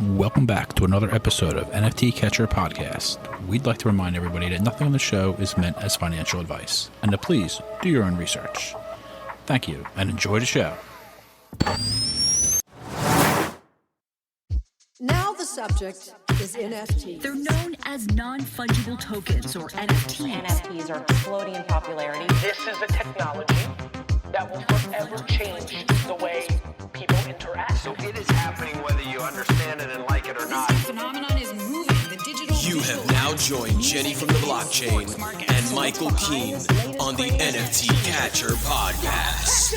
Welcome back to another episode of NFT Catcher Podcast. We'd like to remind everybody that nothing on the show is meant as financial advice, and to please do your own research. Thank you, and enjoy the show. Now the subject is NFTs. They're known as non-fungible tokens, or NFTs. NFTs are exploding in popularity. This is a technology that will forever change the way people interact. So it is happening whether you understand it and like it or not. This phenomenon is moving. The digital. You have now joined Jenny from the blockchain and Michael Keene on the NFT Catcher Podcast.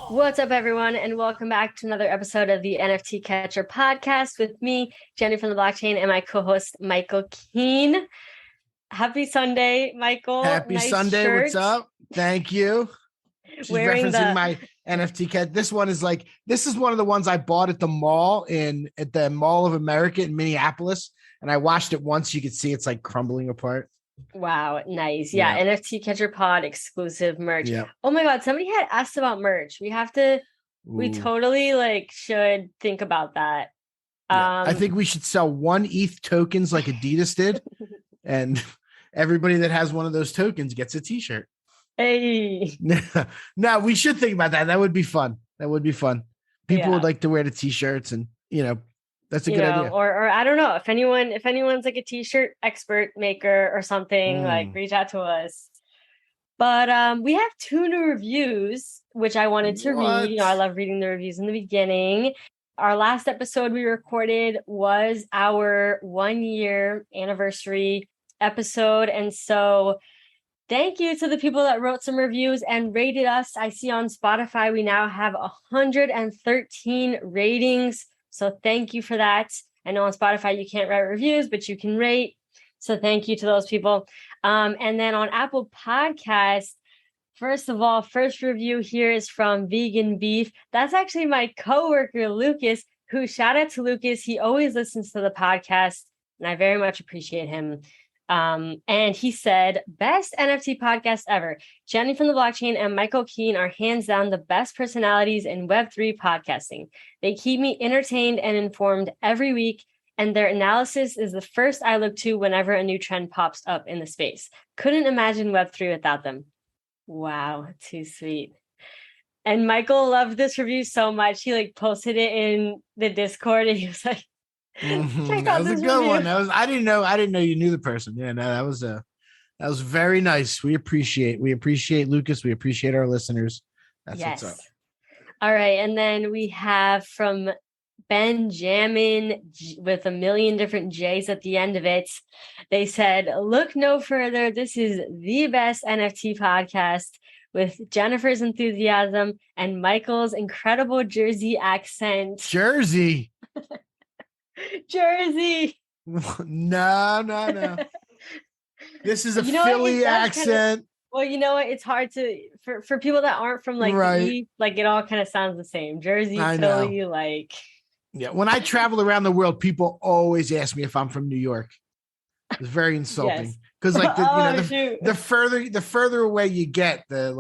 What's up, everyone, and welcome back to another episode of the NFT Catcher Podcast with me, Jenny from the blockchain, and my co-host, Michael Keene. Happy Sunday, Michael. Happy nice Sunday. shirt. What's up? Thank you. She's Wearing referencing my NFT cat. This is one of the ones I bought at the mall at the Mall of America in Minneapolis. And I watched it once. You could see it's like crumbling apart. Wow, nice. Yeah, NFT Catcher Pod exclusive merch. Yeah. Oh my God, somebody had asked about merch. We totally should think about that. Yeah. I think we should sell 1 ETH tokens like Adidas did. And everybody that has one of those tokens gets a t-shirt. Hey. No, we should think about that. That would be fun. People would like to wear the t-shirts, and that's a good idea. Or I don't know if anyone's like a t-shirt expert maker or something, reach out to us. But we have 2 new reviews, which I wanted to read. I love reading the reviews in the beginning. Our last episode we recorded was our 1-year anniversary episode. And so thank you to the people that wrote some reviews and rated us. I see on Spotify, we now have 113 ratings. So thank you for that. I know on Spotify, you can't write reviews, but you can rate. So thank you to those people. And then on Apple Podcasts, first of all, first review here is from Vegan Beef. That's actually my coworker, Lucas, who, shout out to Lucas. He always listens to the podcast, and I very much appreciate him. And he said, best NFT podcast ever. Jenny from the blockchain and Michael Keene are hands down the best personalities in Web3 podcasting. They keep me entertained and informed every week, and their analysis is the first I look to whenever a new trend pops up in the space. Couldn't imagine Web3 without them. Wow, too sweet. And Michael loved this review so much. He posted it in the Discord, and he was like, that was a good review. One. I didn't know you knew the person. Yeah, no, that was very nice. We appreciate Lucas. We appreciate our listeners. That's what's up. All right, and then we have from Benjamin with a million different J's at the end of it. They said, look no further. This is the best NFT podcast with Jennifer's enthusiasm and Michael's incredible Jersey accent. Jersey. No. This is a Philly accent. Well, you know what? It's hard to for people that aren't from right. It all kind of sounds the same. Jersey, Philly, Yeah, when I travel around the world, people always ask me if I'm from New York. It's very insulting because the further away you get, the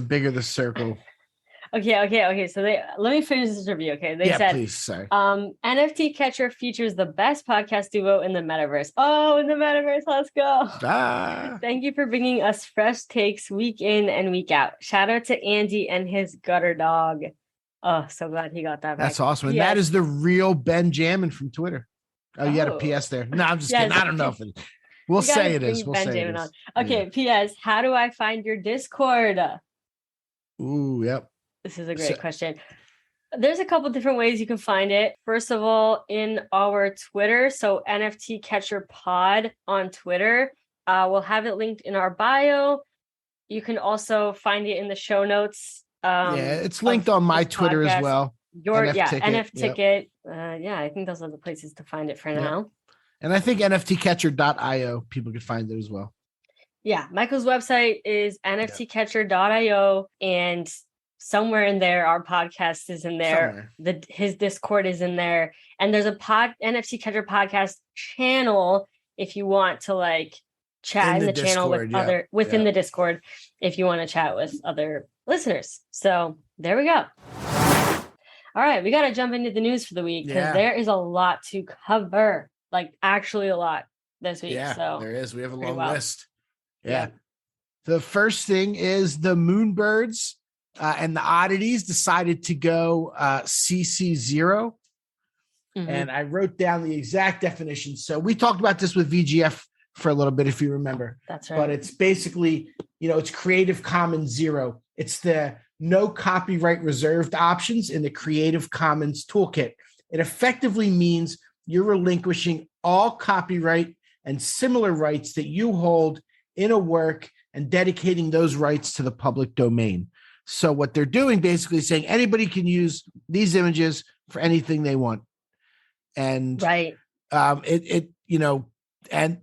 bigger the circle. Okay. So let me finish this review. Okay, they said, please, sorry. NFT Catcher features the best podcast duo in the metaverse. Oh, in the metaverse, let's go! Thank you for bringing us fresh takes week in and week out. Shout out to Andy and his gutter dog. Oh, so glad he got that back. That's awesome. And that is the real Benjamin from Twitter. Oh, you had a PS there. No, I'm just kidding. I don't know if it is. We'll say it is. Okay, PS, how do I find your Discord? Ooh, yep. This is a great question. There's a couple different ways you can find it. First of all, in our Twitter, so NFT Catcher Pod on Twitter. We'll have it linked in our bio. You can also find it in the show notes. It's linked on my Twitter as well. NF Ticket. I think those are the places to find it for now. And I think NFTcatcher.io, people could find it as well. Yeah, Michael's website is NFTcatcher.io, and somewhere in there, our podcast is in there. His Discord is in there, and there's a NFT Catcher podcast channel if you want to chat in the channel with other within the Discord if you want to chat with other listeners. So there we go. All right, we got to jump into the news for the week because there is a lot to cover, like actually a lot this week. Yeah, so there is. We have a long wild. list. Yeah. The first thing is the Moonbirds and the Oddities decided to go CC0. And I wrote down the exact definition. So we talked about this with VGF for a little bit, if you remember. That's right. But it's basically, it's Creative Commons 0. It's the no copyright reserved options in the Creative Commons toolkit. It effectively means you're relinquishing all copyright and similar rights that you hold in a work and dedicating those rights to the public domain. So what they're doing basically is saying anybody can use these images for anything they want. And and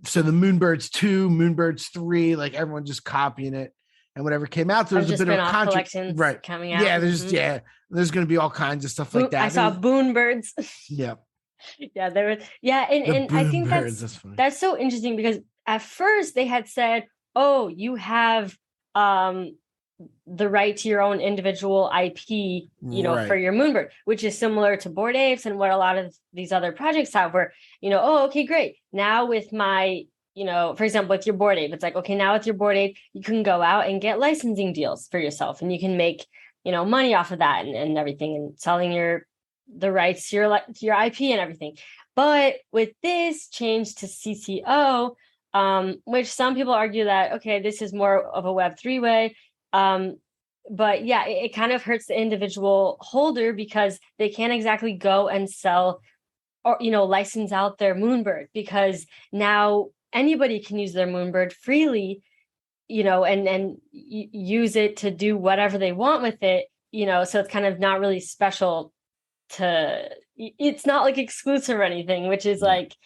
so the Moonbirds 2, Moonbirds 3, like everyone just copying it, and whatever came out, there was a bit of controversy coming out. Yeah, there's going to be all kinds of stuff like that. I saw Moonbirds. Yeah. Yeah, there was. Yeah, and I think that's so interesting because at first they had said, "Oh, you have the right to your own individual IP, for your Moonbird," which is similar to Bored Apes and what a lot of these other projects have. Where oh, okay, great. Now with my, for example, with your Bored Ape, it's like, okay, now with your Bored Ape, you can go out and get licensing deals for yourself, and you can make money off of that and everything, and selling the rights to your IP and everything. But with this change to CCO, which some people argue that, okay, this is more of a Web3 way. But yeah, it kind of hurts the individual holder because they can't exactly go and sell or, license out their Moonbird, because now anybody can use their Moonbird freely, and use it to do whatever they want with it, so it's kind of not really special it's not like exclusive or anything, which is like,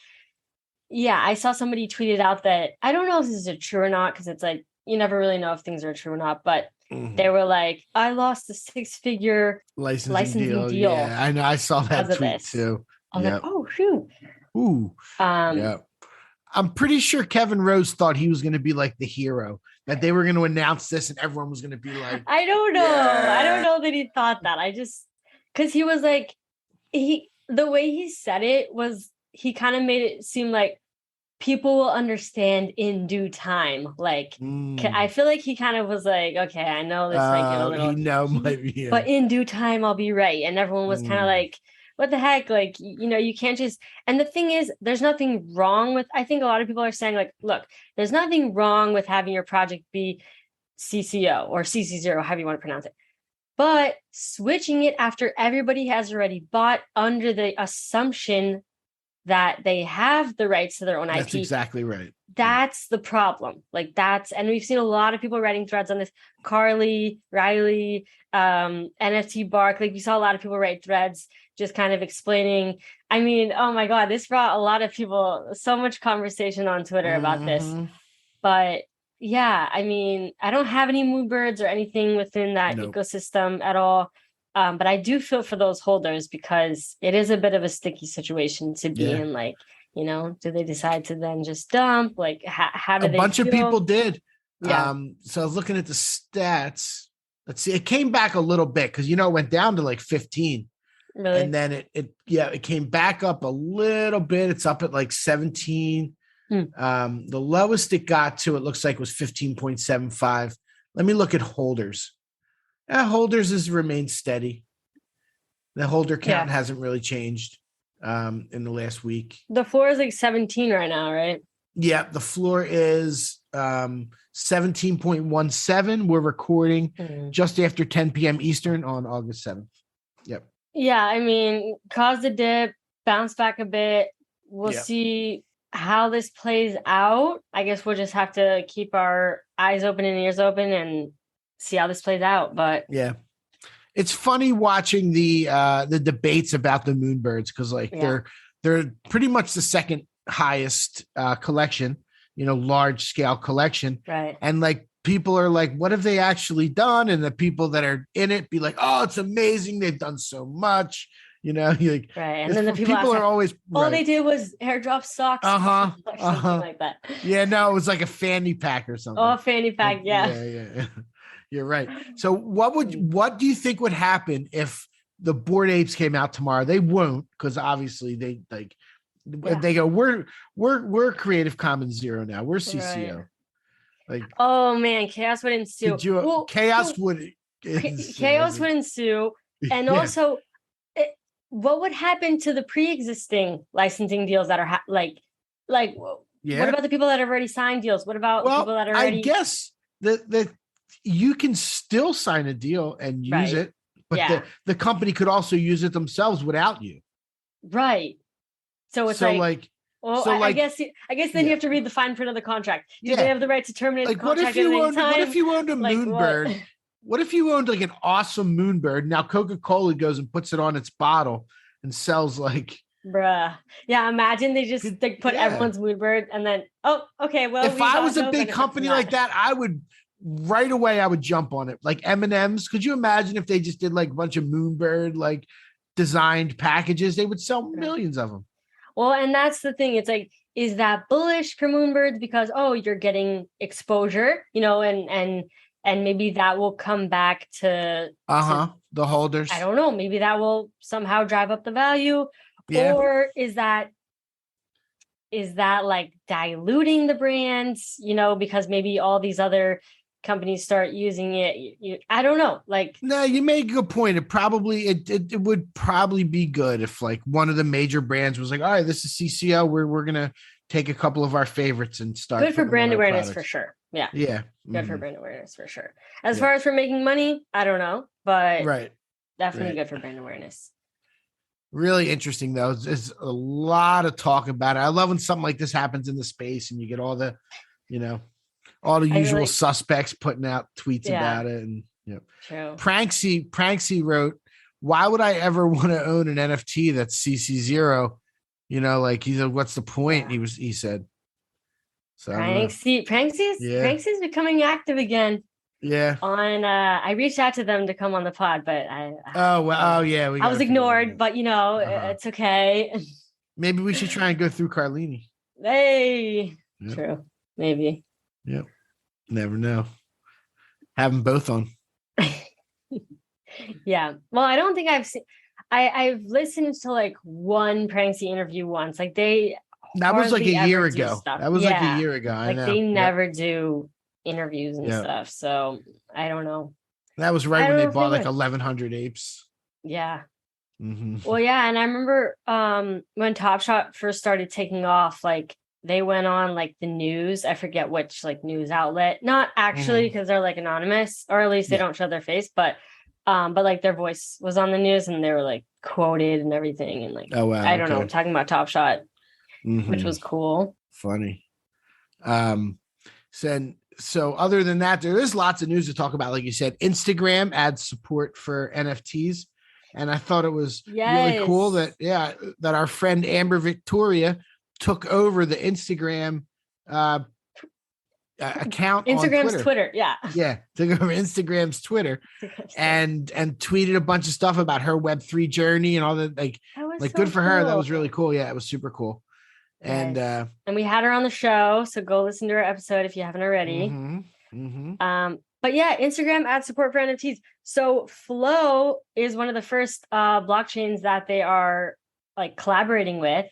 yeah, I saw somebody tweeted out that, I don't know if this is true or not, because it's like, you never really know if things are true or not, but they were like, I lost a 6-figure licensing deal. Yeah, I know. I saw that tweet too. I was like, oh, shoot. Ooh. Yeah. I'm pretty sure Kevin Rose thought he was going to be like the hero, that they were going to announce this and everyone was going to be like, I don't know. Yeah. I don't know that he thought that. Because he was like, the way he said it was, he kind of made it seem like people will understand in due time. Like, I feel like he kind of was like, okay, I know this might get a little, but in due time, I'll be right. And everyone was kind of like, what the heck? Like, you can't just, and the thing is, there's nothing wrong with, I think a lot of people are saying like, look, there's nothing wrong with having your project be CCO or CC0, however you want to pronounce it. But switching it after everybody has already bought under the assumption that they have the rights to their own IP. That's exactly right. That's the problem. Like and we've seen a lot of people writing threads on this. Carly, Riley, NFT Bark. Like we saw a lot of people write threads just kind of explaining. I mean, oh my God, this brought a lot of people, so much conversation on Twitter about this. But yeah, I mean, I don't have any Moonbirds or anything within that ecosystem at all. But I do feel for those holders because it is a bit of a sticky situation to be in. Like, do they decide to then just dump? Like, how do they? A bunch of people did. Yeah. So I was looking at the stats. Let's see. It came back a little bit because it went down to like 15. Really? And then it came back up a little bit. It's up at like 17. The lowest it got to, it looks like, was 15.75. Let me look at holders. Holders has remained steady. The holder count hasn't really changed in the last week. The floor is like 17 right now, right? Yeah, the floor is 17.17. We're recording just after 10 p.m. Eastern on August 7th. Yep. Yeah, I mean, caused a dip, bounced back a bit. We'll see how this plays out. I guess we'll just have to keep our eyes open and ears open and see how this plays out. But yeah, it's funny watching the debates about the Moonbirds because they're pretty much the second highest collection, large scale collection, right? And like people are like, what have they actually done? And the people that are in it be like, oh, it's amazing, they've done so much. Like, right. And then the people are always all they did was airdrop socks, something like that. Yeah, no, it was like a fanny pack or something. Oh, a fanny pack, yeah. Yeah. You're right. So what do you think would happen if the Bored Apes came out tomorrow. They won't, because obviously they they go, we're Creative Commons Zero now. We're CCO. Right. Like, oh man, chaos would ensue. could you, Well, chaos so would chaos would ensue, and also, what would happen to the pre-existing licensing deals that are like? What about the people that have already signed deals? What about people that are already? I guess that you can still sign a deal and use it, but the company could also use it themselves without you. Right. So it's I guess then you have to read the fine print of the contract. Do they have the right to terminate the contract at any time? What if you owned a Moonbird? What if you owned like an awesome Moonbird? Now Coca-Cola goes and puts it on its bottle and sells like. Bruh. Yeah, imagine they just put everyone's Moonbird and then, okay, well. If I was a big company like that, I would right away, I would jump on it. Like M&M's. Could you imagine if they just did like a bunch of Moonbird, like designed packages? They would sell millions of them. Well, and that's the thing. It's like, is that bullish for Moonbirds? Because, you're getting exposure, and maybe that will come back to the holders. I don't know. Maybe that will somehow drive up the value. Yeah. Or is that like diluting the brands, because maybe all these other companies start using it. I don't know. Like, no, you make a good point. It would probably be good if like one of the major brands was like, all right, this is CCO. We're going to take a couple of our favorites and start. Good for brand awareness for sure. Yeah. Yeah. Good for brand awareness for sure. As far as for making money, I don't know, but definitely good for brand awareness. Really interesting though. There's a lot of talk about it. I love when something like this happens in the space and you get all the, usual suspects putting out tweets about it. And True. Pranksy wrote, why would I ever want to own an NFT that's CC0? Like he said, what's the point? He said. So Pranksy's becoming active again. Yeah. I reached out to them to come on the pod, but I was ignored, but it's okay. Maybe we should try and go through Carlini. Hey, true. Maybe. Yep. Never know. Have them both on. Yeah. Well, I don't think I've seen. I've listened to like one Pranksy interview once. Like that was like a year ago. That was like a year ago. I know. They never do interviews and stuff. So I don't know. That was right when they bought like 1,100 apes. Yeah. Mm-hmm. Well, yeah. And I remember when Top Shot first started taking off, like they went on like the news. I forget which like news outlet, not actually because they're like anonymous, or at least they don't show their face, but like their voice was on the news and they were like quoted and everything. And like, I don't know, talking about Top Shot, which was cool. Funny. So other than that, there is lots of news to talk about. Like you said, Instagram adds support for NFTs. And I thought it was really cool that our friend Amber Victoria took over the Instagram account. Instagram's Twitter. Yeah. Yeah. Took over Instagram's Twitter and tweeted a bunch of stuff about her Web3 journey and all that. Like so good for her. That was really cool. Yeah. It was super cool. And we had her on the show, so go listen to her episode if you haven't already. But yeah, Instagram adds support for NFTs. So Flow is one of the first blockchains that they are like collaborating with,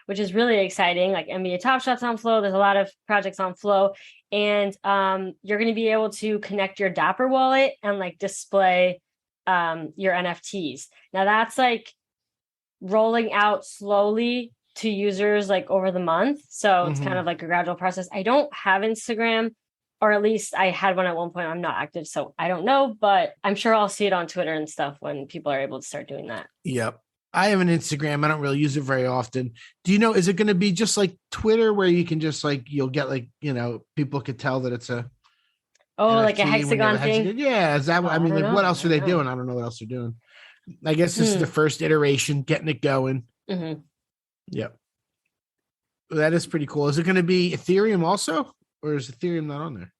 which is really exciting. Like NBA Top Shots on Flow. There's a lot of projects on Flow, and you're going to be able to connect your Dapper wallet and like display your NFTs. Now that's like rolling out slowly to users like over the month. So it's kind of like a gradual process. I don't have Instagram, or at least I had one at one point. I'm not active, so I don't know, but I'm sure I'll see it on Twitter and stuff when people are able to start doing that. Yep. I have an Instagram. I don't really use it very often. Do you know, is it going to be just like Twitter where you can just like, you'll get like, people could tell that it's a NFT like a hexagon thing? Yeah. Is that what, I mean, like what else are they doing? I don't know what else they're doing. I guess this is the first iteration, getting it going. Yep. That is pretty cool. Is it going to be Ethereum also, or is Ethereum not on there?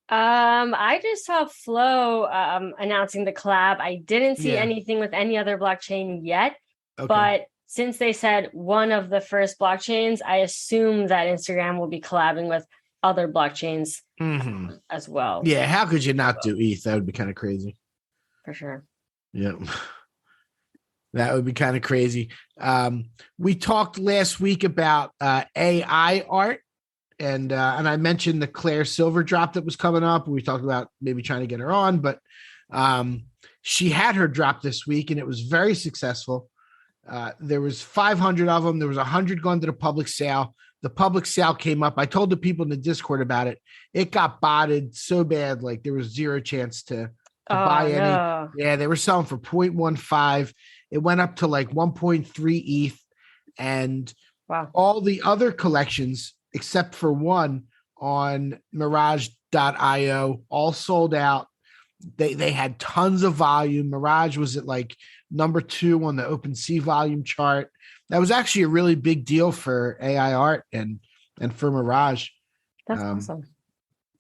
I just saw Flow announcing the collab. I didn't see anything with any other blockchain yet, but since they said one of the first blockchains, I assume that Instagram will be collabing with other blockchains as well. Yeah, how could you not do ETH? That would be kind of crazy. For sure. Yep. That would be kind of crazy. We talked last week about AI art, and I mentioned the Claire Silver drop that was coming up. We talked about maybe trying to get her on, but she had her drop this week, and it was very successful. There was 500 of them. There was 100 going to the public sale. The public sale came up. I told the people in the Discord about it. It got botted so bad, like there was zero chance to buy any. No. Yeah, they were selling for 0.15. It went up to like 1.3 ETH, and Wow. all the other collections, except for one on Mirage.io, all sold out. They had tons of volume. Mirage was at like number 2 on the OpenSea volume chart. That was actually a really big deal for AI art and for Mirage. That's awesome.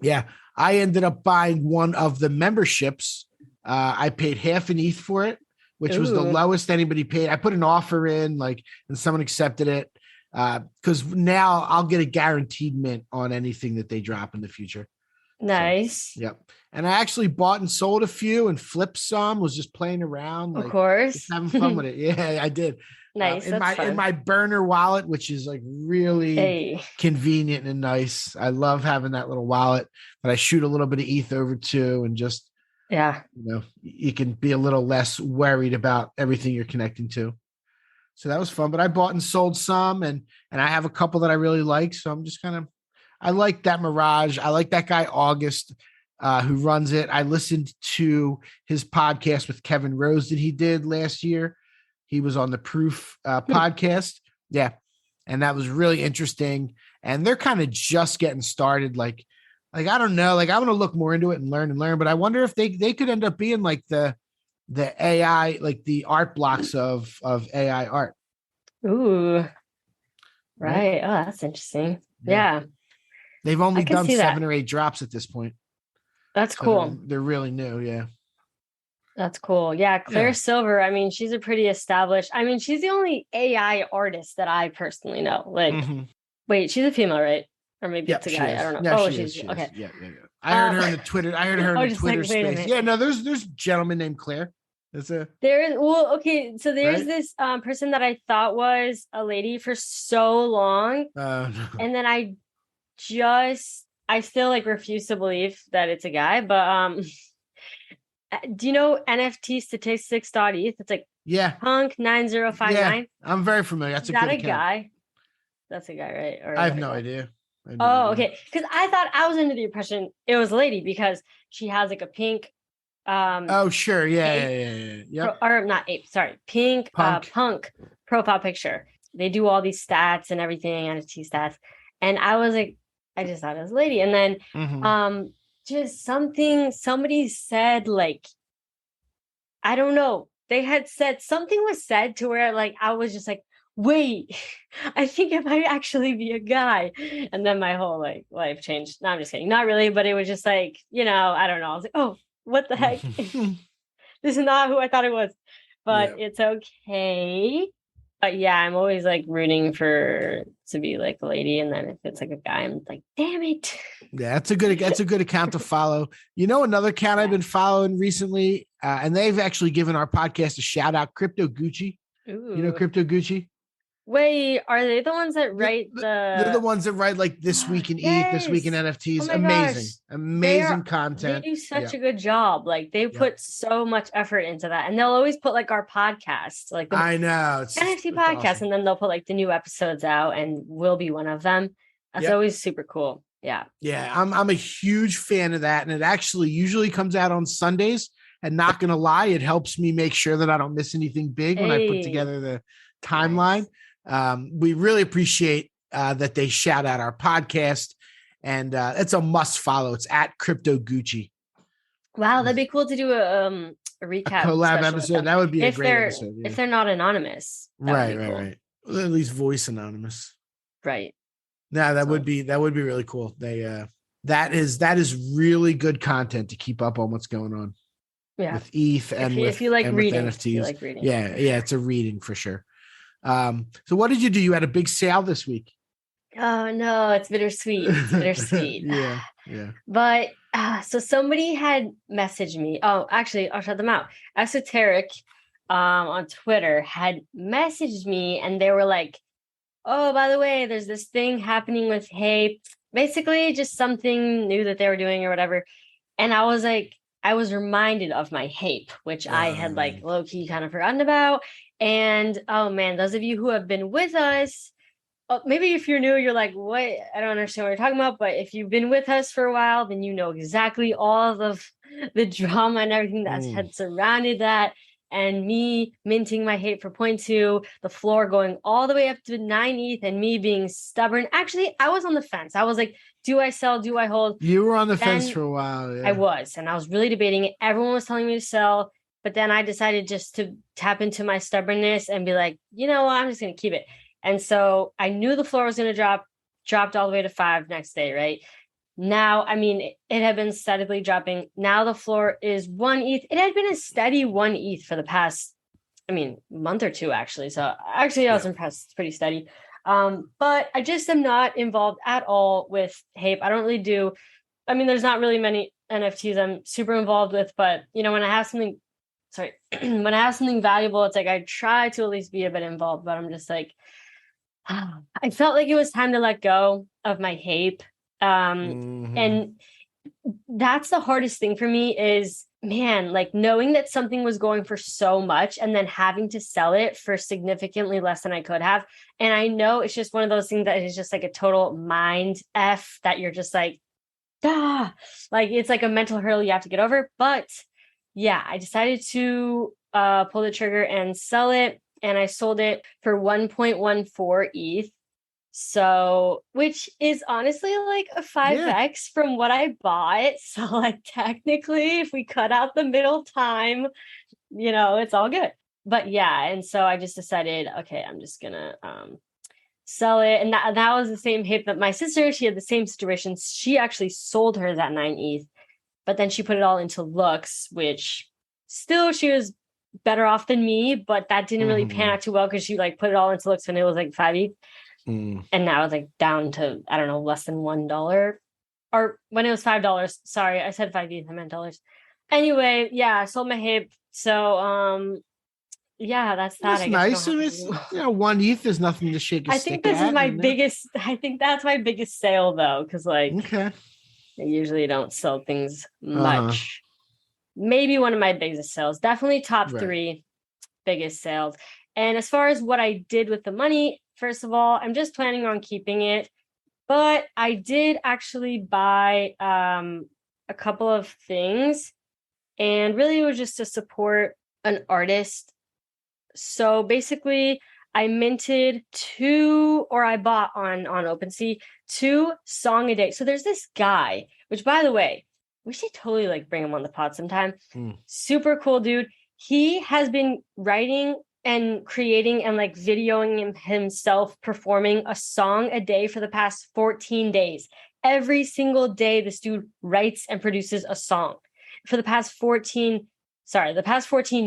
Yeah, I ended up buying one of the memberships. I paid half an ETH for it, which was the lowest anybody paid. I put an offer in, and someone accepted it because now I'll get a guaranteed mint on anything that they drop in the future. Nice. So, yep. And I actually bought and sold a few and flipped some, was just playing around. Of course. Just having fun with it. Yeah, I did. Nice. In my burner wallet, which is like really convenient and nice. I love having that little wallet that I shoot a little bit of ETH over to, and just, you can be a little less worried about everything you're connecting to. So that was fun. But I bought and sold some, and I have a couple that I really like. So I'm just I like that Mirage. I like that guy, August, who runs it. I listened to his podcast with Kevin Rose that he did last year. He was on the Proof podcast. Yeah. And that was really interesting. And they're kind of just getting started. Like, I don't know, I want to look more into it and learn, but I wonder if they could end up being like the AI, like the art blocks of AI art. Ooh. Right. Oh, that's interesting. Yeah. They've only done 7 or 8 drops at this point. That's cool. They're really new. Yeah. That's cool. Yeah. Claire Silver. I mean, she's a pretty established. I mean, she's the only AI artist that I personally know. Wait, she's a female, right? Or maybe it's a guy. I don't know. No, she's okay. Yeah. I heard her in the Twitter. I heard her in the Twitter space. Yeah. No, there's a gentleman named Claire. So there's this person that I thought was a lady for so long. And then I still refuse to believe that it's a guy, but do you know NFT statistics.eth? It's like Punk 9059. Yeah, I'm very familiar. That's a good account. Guy. That's a guy, right? Or I have no idea. Okay. Because I thought I was under the impression it was a lady because she has like a pink. Oh sure, yeah. Or not ape. Sorry, pink punk profile picture. They do all these stats and everything, NFT stats, and I was like, I just thought it was a lady, and then just somebody said I don't know. They had said something was said to where I was just like, wait, I think it might actually be a guy. And then my whole life changed. No, I'm just kidding. Not really, but it was just I don't know. I was like, oh, what the heck? This is not who I thought it was, but it's okay. But yeah, I'm always rooting for to be a lady, and then if it's a guy, I'm like, damn it. Yeah, that's a good account to follow. You know, another account I've been following recently, and they've actually given our podcast a shout out, Crypto Gucci. Ooh. You know Crypto Gucci? Wait, are they the ones that write They're the ones that write This Week in ETH, This Week in NFTs. Oh Amazing content. They do such a good job. They put so much effort into that, and they'll always put our podcast, the I know it's NFT podcast, awesome. And then they'll put the new episodes out, and we'll be one of them. That's always super cool. Yeah, I'm a huge fan of that, and it actually usually comes out on Sundays. And not gonna lie, it helps me make sure that I don't miss anything big when I put together the timeline. We really appreciate that they shout out our podcast, and it's a must follow. It's at Crypto Gucci. Wow, that'd be cool to do a recap, collab episode. That would be a great episode. If they're not anonymous, right. Well, at least voice anonymous. Right. No, that would be really cool. They that is really good content to keep up on what's going on. Yeah. With ETH and if you like reading, with NFTs. You like reading. Yeah, it's a reading for sure. So what did you do? You had a big sale this week. Oh no, it's bittersweet. Yeah. But so somebody had messaged me. Oh, actually, I'll shout them out. Esoteric on Twitter had messaged me, and they were like, oh, by the way, there's this thing happening with Hape, basically just something new that they were doing or whatever. And I was like, I was reminded of my Hape, which I had like low-key kind of forgotten about. And oh man, those of you who have been with us, maybe if you're new, you're like, what? I don't understand what you're talking about. But if you've been with us for a while, then you know exactly all of the drama and everything that had surrounded that. And me minting my Hape for 0.2, the floor going all the way up to 9 ETH, and me being stubborn. Actually, I was on the fence. I was like, do I sell? Do I hold? You were on the fence for a while. Yeah. I was, and I was really debating it. Everyone was telling me to sell, but then I decided just to tap into my stubbornness and be like, you know what, I'm just going to keep it. And so I knew the floor was going to dropped all the way to 5 next day, right? Now, I mean, it had been steadily dropping. Now the floor is 1 ETH. It had been a steady 1 ETH for the past, month or two, actually. So actually, I was impressed. It's pretty steady. But I just am not involved at all with Hape. I don't really do. There's not really many NFTs I'm super involved with, but when I have something, when I have something valuable, it's like I try to at least be a bit involved, but I'm just like, I felt like it was time to let go of my Hape. And that's the hardest thing for me is, man, like knowing that something was going for so much and then having to sell it for significantly less than I could have. And I know it's just one of those things that is just like a total mind F that you're just like, like it's like a mental hurdle you have to get over. But yeah, I decided to pull the trigger and sell it. And I sold it for 1.14 ETH. So, which is honestly like a 5x from what I bought. So like technically, if we cut out the middle time, it's all good. But yeah, and so I just decided, okay, I'm just gonna sell it. And that was the same Hape that my sister, she had the same situation. She actually sold hers at 9 ETH, but then she put it all into Lux, which still she was better off than me, but that didn't really pan out too well because she like put it all into Lux when it was like 5 ETH. And now it's like down to, I don't know, less than $1, or when it was $5. Sorry, I said 5 ETH, I meant dollars. Anyway, yeah, I sold my Hape. So, yeah, that's that. That's nice. 1 ETH is nothing to shake a I stick think this at, is my biggest, I think that's my biggest sale though. Cause like, I usually don't sell things much. Maybe one of my biggest sales, definitely top 3 biggest sales. And as far as what I did with the money, first of all, I'm just planning on keeping it, but I did actually buy a couple of things, and really it was just to support an artist. So basically I minted I bought on OpenSea 2 Song a Day. So there's this guy, which by the way, we should totally like bring him on the pod sometime. Super cool dude. He has been writing and creating and like videoing himself performing a song a day for the past 14 days. Every single day, this dude writes and produces a song for the past 14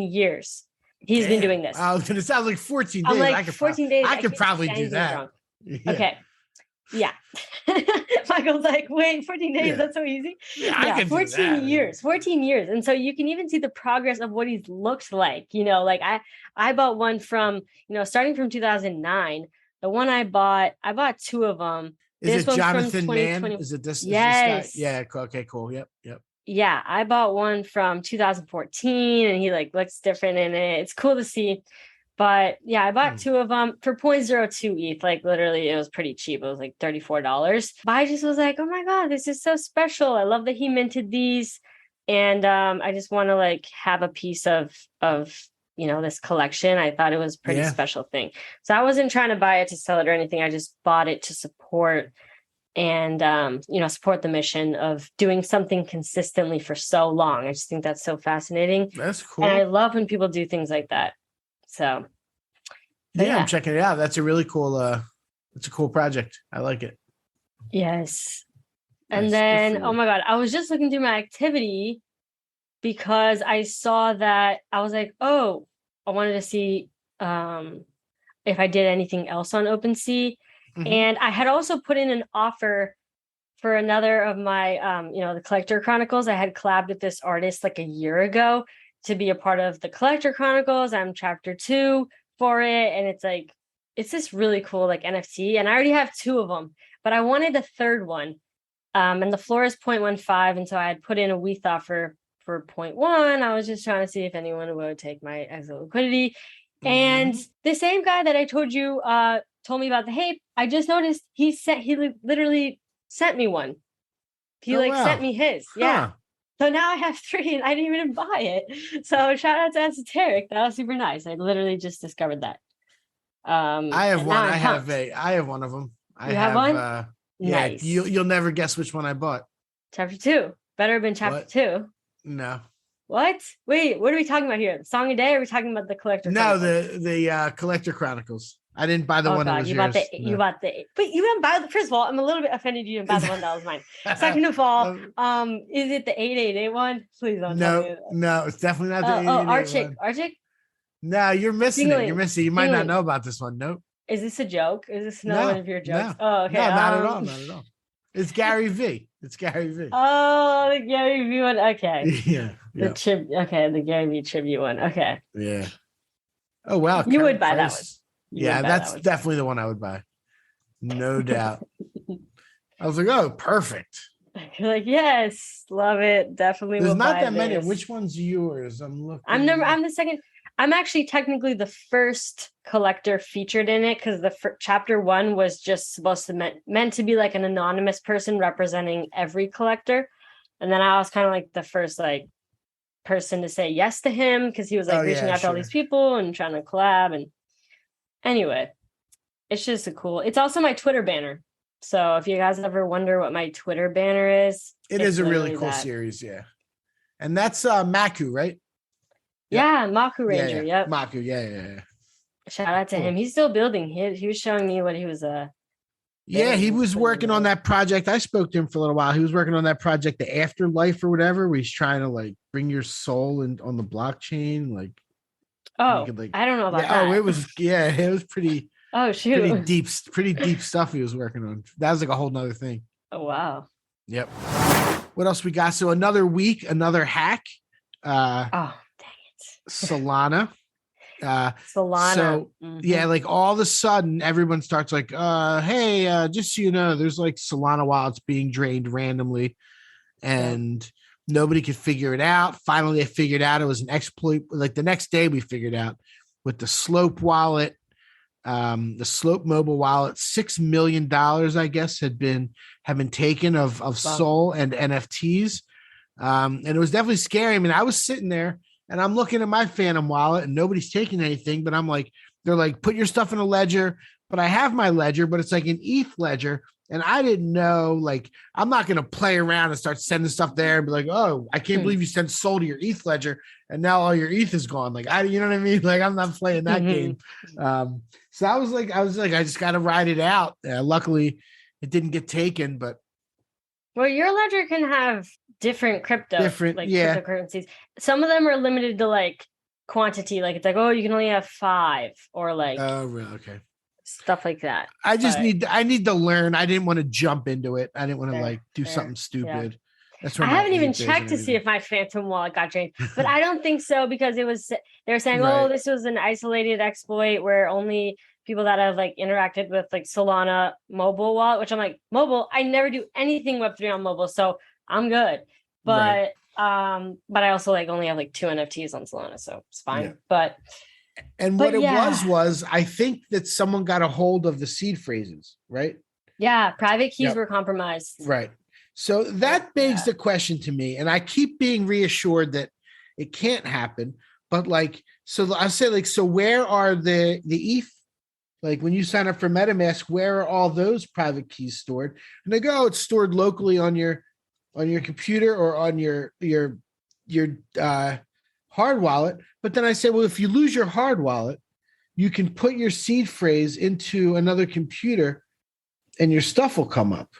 years. He's been doing this. I was going to sound like 14 days. I'm like, 14 days. I could probably do that. Yeah. Okay. Yeah. Michael's like, wait, 14 days, that's so easy. Yeah, 14 years. And so you can even see the progress of what he's looked like. Like I bought one from, starting from 2009. The one I bought 2 of them. Is it Jonathan Mann? Is it this? Yes. Is this guy? Yeah. Okay, cool. Yep. Yeah. I bought one from 2014 and he like looks different in it. It's cool to see. But yeah, I bought 2 of them for 0.02 ETH. Like literally, it was pretty cheap. It was like $34. But I just was like, oh my God, this is so special. I love that he minted these. And I just want to like have a piece of this collection. I thought it was a pretty special thing. So I wasn't trying to buy it to sell it or anything. I just bought it to support and, support the mission of doing something consistently for so long. I just think that's so fascinating. That's cool. And I love when people do things like that. So yeah, I'm checking it out. That's a really cool, it's a cool project. I like it. Yes. And then, oh my God, I was just looking through my activity because I saw that I was like, oh, I wanted to see if I did anything else on OpenSea. And I had also put in an offer for another of my, the Collector Chronicles. I had collabed with this artist like a year ago to be a part of the Collector Chronicles. I'm chapter 2 for it. And it's like, it's this really cool like NFT. And I already have 2 of them, but I wanted a third one. And the floor is 0.15. And so I had put in a WETH offer for 0.1. I was just trying to see if anyone would take my exit liquidity. Mm-hmm. And the same guy that I told you told me about the Hape, I just noticed he literally sent me one. He sent me his. Yeah. Huh. So now I have 3 and I didn't even buy it. So shout out to Esoteric. That was super nice. I literally just discovered that. I have one. I have one of them. You have one? Yeah. Nice. You'll never guess which one I bought. Chapter 2. Better have been chapter 2. No. What? Wait, what are we talking about here? The Song a Day? Or are we talking about the Collector? No, Chronicles? the Collector Chronicles. I didn't buy the one that was you yours. You bought the. But you didn't buy the. First of all, I'm a little bit offended you didn't buy the one that was mine. Second of all, is it the 888 one? Please don't tell me that. No, it's definitely not the 888 one. Arctic. No, you're missing it. You're missing. You might not know about this one. Nope. Is this a joke? Is this another one of your jokes? No. Oh, okay. No, not at all. Not at all. It's Gary V. It's Gary V. Oh, the Gary V one. Okay. Yeah. The Gary V tribute one. Okay. Yeah. Oh wow. You would buy that one. That's definitely the one I would buy. No doubt. I was like, oh, perfect. You're like, yes, love it. Definitely. There's not that many. Which one's yours? I'm looking. I'm the second. I'm actually technically the first collector featured in it because the chapter 1 was just supposed to meant to be like an anonymous person representing every collector, and then I was kind of like the first like person to say yes to him because he was like reaching out to all these people and trying to collab. And anyway, it's just it's also my Twitter banner. So if you guys ever wonder what my Twitter banner is, it is a really cool series, yeah. And that's Maku, right? Yeah, Maku Ranger. Yeah. Yep. Maku, yeah. Shout out to him. He's still building. He was showing me what he was. Yeah, he was working on that project. I spoke to him for a little while. He was working on that project, the Afterlife or whatever, where he's trying to like bring your soul in on the blockchain. Like, I don't know about that. Oh, it was pretty. Oh shoot, pretty deep stuff he was working on. That was like a whole nother thing. Oh wow. Yep. What else we got? So another week, another hack. Solana. Solana. So yeah, like all of a sudden everyone starts like, hey, just so you know, there's like Solana wallets being drained randomly and nobody could figure it out. Finally, they figured out it was an exploit. Like the next day we figured out with the Slope wallet, the Slope mobile wallet, $6 million, I guess, have been taken of Sol and NFTs. And it was definitely scary. I mean, I was sitting there and I'm looking at my Phantom wallet and nobody's taking anything, but I'm like, they're like, put your stuff in a ledger, but I have my ledger, but it's like an ETH ledger. And I didn't know, like, I'm not going to play around and start sending stuff there and be like, oh, I can't believe you sent Sol to your ETH ledger and now all your ETH is gone. Like, you know what I mean? Like, I'm not playing that game. So I was like, I just got to ride it out. Luckily it didn't get taken, but. Well, your ledger can have different cryptocurrencies. Some of them are limited to like quantity. Like it's like, oh, you can only have 5 or like, oh, really? Okay. Stuff like that. I need to learn. I didn't want to jump into it. I didn't want to like do something stupid. Yeah. That's where I haven't even checked to see if my Phantom wallet got drained, but I don't think so because they were saying, oh, this was an isolated exploit where only people that have like interacted with like Solana mobile wallet, which I'm like, mobile, I never do anything Web3 on mobile, so I'm good. But I also like only have like 2 NFTs on Solana, so it's fine. Yeah. But what it was I think that someone got a hold of the seed phrases, right? Yeah, private keys were compromised. Right. So that begs the question to me, and I keep being reassured that it can't happen. But like, so I say like, so where are the ETH? Like when you sign up for MetaMask, where are all those private keys stored? And they go, it's stored locally on your computer or on your hard wallet. But then I say, well, if you lose your hard wallet, you can put your seed phrase into another computer and your stuff will come up.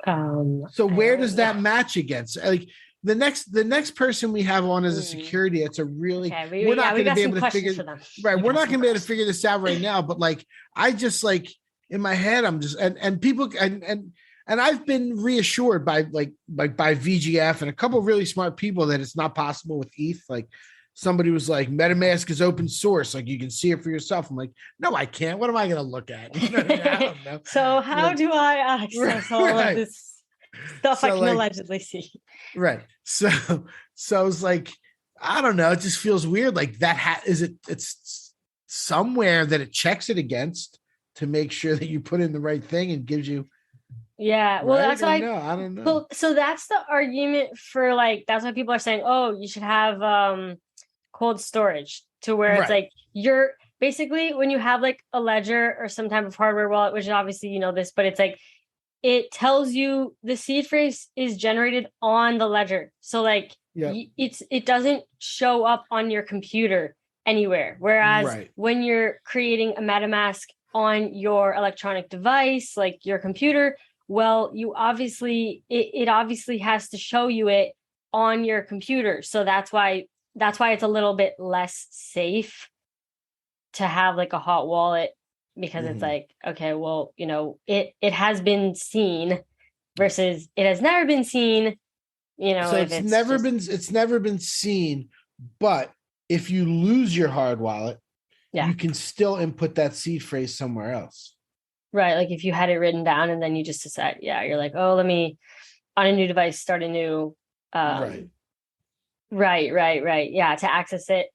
So where does that match against? Like the next person we have on as a security, it's a really we're not going to be able to figure we're not going to be able to figure this out right now. But like I just like in my head, I'm just and people and And I've been reassured by by VGF and a couple of really smart people that it's not possible with ETH. Like somebody was like, MetaMask is open source. Like you can see it for yourself. I'm like, no, I can't. What am I going to look at? You know, I don't know. So how do I access all of this stuff I can allegedly see? Right. So it's like, I don't know. It just feels weird. Like that it's somewhere that it checks it against to make sure that you put in the right thing and gives you. Yeah. Well, right? that's why I don't know. Well, so that's the argument for like, that's why people are saying, oh, you should have cold storage to where it's like you're basically when you have like a ledger or some type of hardware wallet, which obviously you know this, but it's like it tells you the seed phrase is generated on the ledger. So like it doesn't show up on your computer anywhere. Whereas when you're creating a MetaMask on your electronic device, like your computer, well, you obviously it obviously has to show you it on your computer. So that's why it's a little bit less safe to have like a hot wallet, because it's like, okay, well, you know, it has been seen versus it has never been seen, you know. So it's never been seen, but if you lose your hard wallet, you can still input that seed phrase somewhere else. Right. Like if you had it written down and then you just decide, you're like, oh, let me on a new device, start a new right. Yeah, to access it.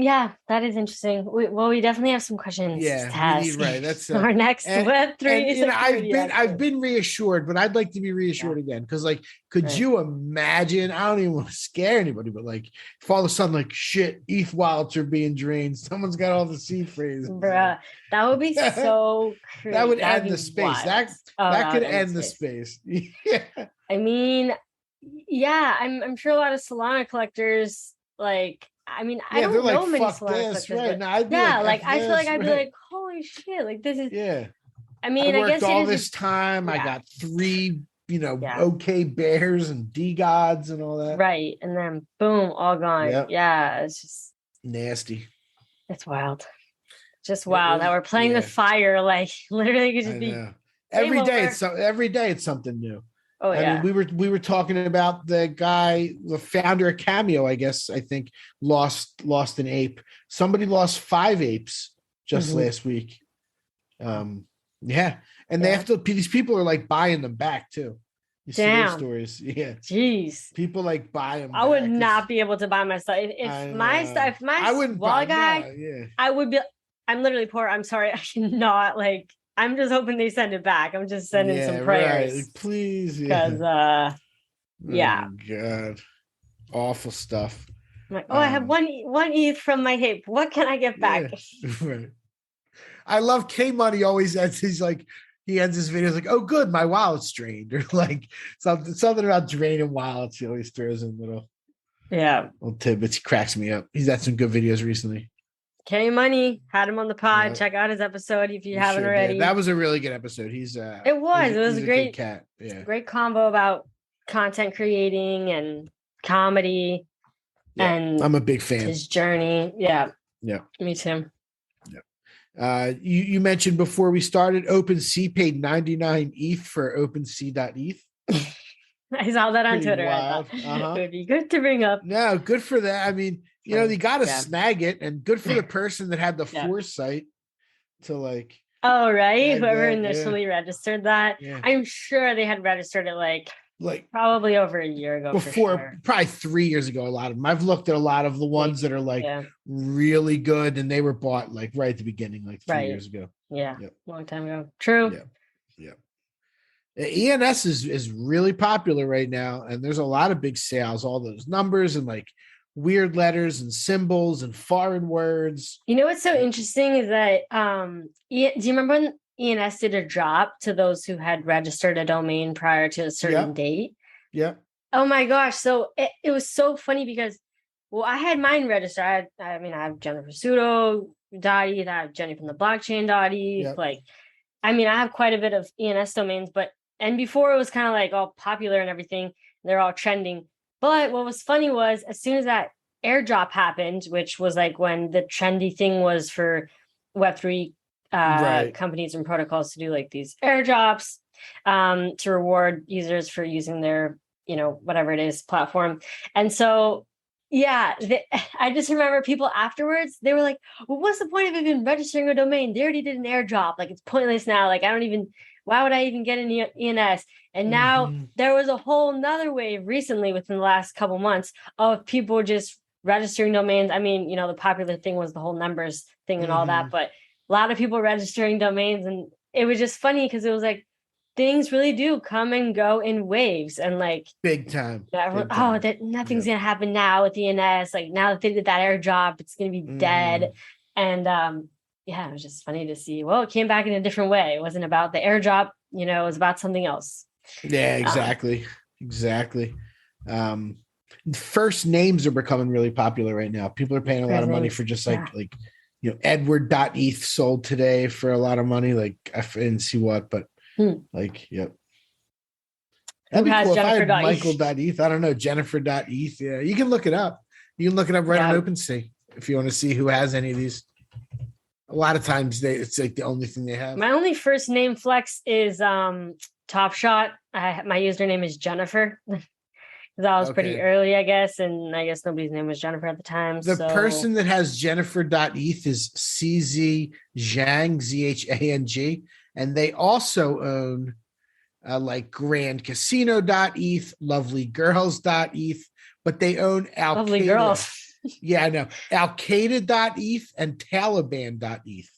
Yeah, that is interesting. We definitely have some questions. Yeah, we need, right. That's our next Web3. And you know, I've been reassured, but I'd like to be reassured again, because like, could you imagine? I don't even want to scare anybody, but like, if all of a sudden, like, shit, ETH wallets are being drained, someone's got all the seed phrases. Bruh, that would be so crazy. That would end the space. Wild. That could end the space. Yeah. I mean, yeah, I'm sure a lot of Solana collectors like. I mean, I don't know many Solana collectors. Right. I feel like I'd be like, holy shit, like this is. Yeah. I mean, I guess all this time. I got 3, OK bears and D gods and all that. Right, and then boom, all gone. Yep. Yeah, it's just nasty. It's wild. Just wild that we're playing with fire. Like literally, could just be every day. Every day it's something new. Oh yeah. I mean, we were talking about the guy, the founder of Cameo, I think lost an ape. Somebody lost 5 apes just last week. And they have to. These people are like buying them back too. You see those stories? Yeah. Jeez. People like buy them. I would not be able to buy my stuff if my wallet guy. I would be. I'm literally poor. I'm sorry. I cannot like. I'm just hoping they send it back. I'm just sending some prayers. Right. Please. Because, Oh, God. Awful stuff. I'm like, I have one ETH from my hip. What can I get back? Yeah, right. I love K Money always ends. He ends his videos like, oh, good. My wallet's drained. Or like something about draining wallets. He always throws in little tidbits. He cracks me up. He's had some good videos recently. K Money had him on the pod. Check out his episode if you haven't already. Yeah, that was a really good episode. It was a great cat. Yeah. Great combo about content creating and comedy. Yeah, and I'm a big fan. His journey. Yeah. Yeah. Me too. Yeah. You mentioned before we started, OpenSea paid 99 ETH for OpenSea.eth. I saw that on Twitter. It would be good to bring up. No, good for that. I mean, you got to snag it, and good for the person that had the foresight to like. Oh, right. Whoever initially registered that. Yeah. I'm sure they had registered it like probably over a year ago. Before, probably 3 years ago, a lot of them. I've looked at a lot of the ones that are like really good, and they were bought like right at the beginning, like 3 years ago. Yeah. Long time ago. True. Yeah. ENS is really popular right now, and there's a lot of big sales, all those numbers and like weird letters and symbols and foreign words. You know what's so interesting is that do you remember when ENS did a drop to those who had registered a domain prior to a certain date? Yeah. Oh my gosh. So it was so funny because I had mine registered. I have Jennifer Pseudo.eth, I have Jenny from the blockchain.eth. Yep. Like, I have quite a bit of ENS domains, and before it was kind of like all popular and everything, they're all trending. But what was funny was as soon as that airdrop happened, which was like when the trendy thing was for Web3 companies and protocols to do like these airdrops, to reward users for using their, whatever it is, platform. And so, yeah, I just remember people afterwards, they were like, well, what's the point of even registering a domain? They already did an airdrop. Like, it's pointless now. Like, why would I even get an ENS? And now there was a whole nother wave recently within the last couple months of people just registering domains. I mean, the popular thing was the whole numbers thing and all that, but a lot of people registering domains. And it was just funny because it was like, things really do come and go in waves, and like big time. That nothing's gonna happen now with ENS. Like now that they did that airdrop, it's gonna be dead. And it was just funny to see. Well, it came back in a different way. It wasn't about the airdrop. It was about something else. Yeah, exactly. First names are becoming really popular right now. People are paying a lot of money for just like Edward.eth sold today for a lot of money. Like I didn't see what, but yep. That'd be cool if I had Michael.eth. I don't know, Jennifer.eth. Yeah, you can look it up. You can look it up right on OpenSea if you want to see who has any of these. A lot of times it's like the only thing they have. My only first name flex is Top Shot. My username is Jennifer. Because I was pretty early, I guess, and I guess nobody's name was Jennifer at the time. The person that has Jennifer.eth is CZ Zhang, ZHANG, and they also own like Grand Casino.eth, Lovely Girls.eth, but they own Al Lovely Girls. Yeah, I know. Al-Qaeda.eth and Taliban.eth.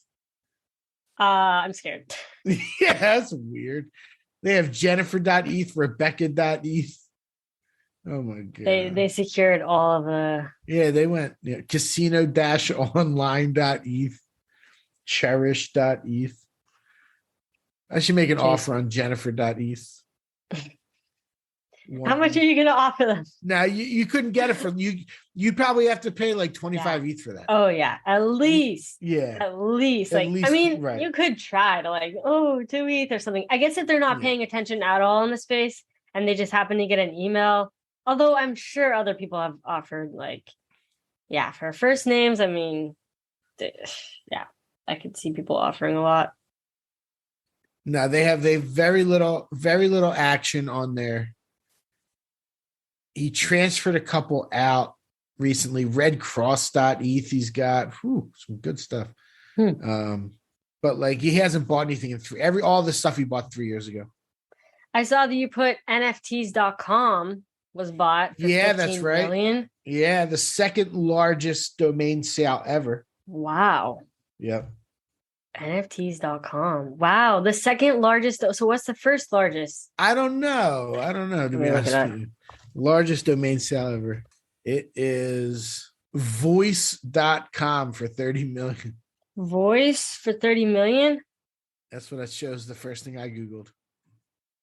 I'm scared. Yeah, that's weird. They have Jennifer.eth, Rebecca.eth. Oh my god. They secured all of the they went casino-online.eth, cherish.eth. I should make an offer on Jennifer.eth. How much are you going to offer them? No, you couldn't get it from you. You probably have to pay like 25 ETH for that. Oh yeah, at least. Yeah, at least. I mean, you could try to 2 ETH or something. I guess if they're not paying attention at all in the space and they just happen to get an email. Although I'm sure other people have offered for first names. I mean, I could see people offering a lot. No, they have very little action on there. He transferred a couple out recently. Red Cross.eth he's got some good stuff. But he hasn't bought anything in all the stuff he bought 3 years ago. I saw that you put NFTs.com was bought for that's right. million. Yeah, the second largest domain sale ever. Wow. Yep. NFTs.com. Wow, the second largest. So what's the first largest? I don't know. To be honest with you. Largest domain sale ever. It is voice.com for 30 million. Voice for 30 million? That's what it shows. The first thing I Googled.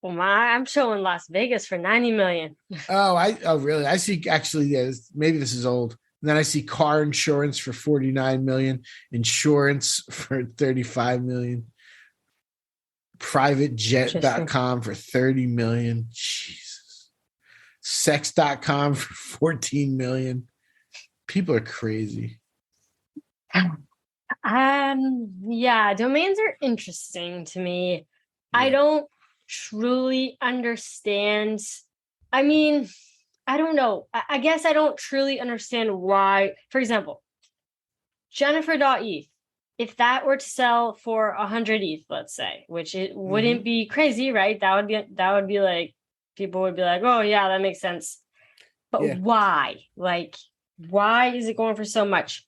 Well, I'm showing Las Vegas for 90 million. Oh, really? I see actually, maybe this is old. And then I see car insurance for 49 million, insurance for 35 million, privatejet.com for 30 million. Jesus. Sex.com for 14 million. People are crazy. Domains are interesting to me. Yeah. I don't truly understand. I mean, I don't know. I guess I don't truly understand why. For example, Jennifer.eth, if that were to sell for 100 ETH, let's say, which it wouldn't be crazy, right? That would be like, people would be like, oh yeah, that makes sense. But why? Why is it going for so much?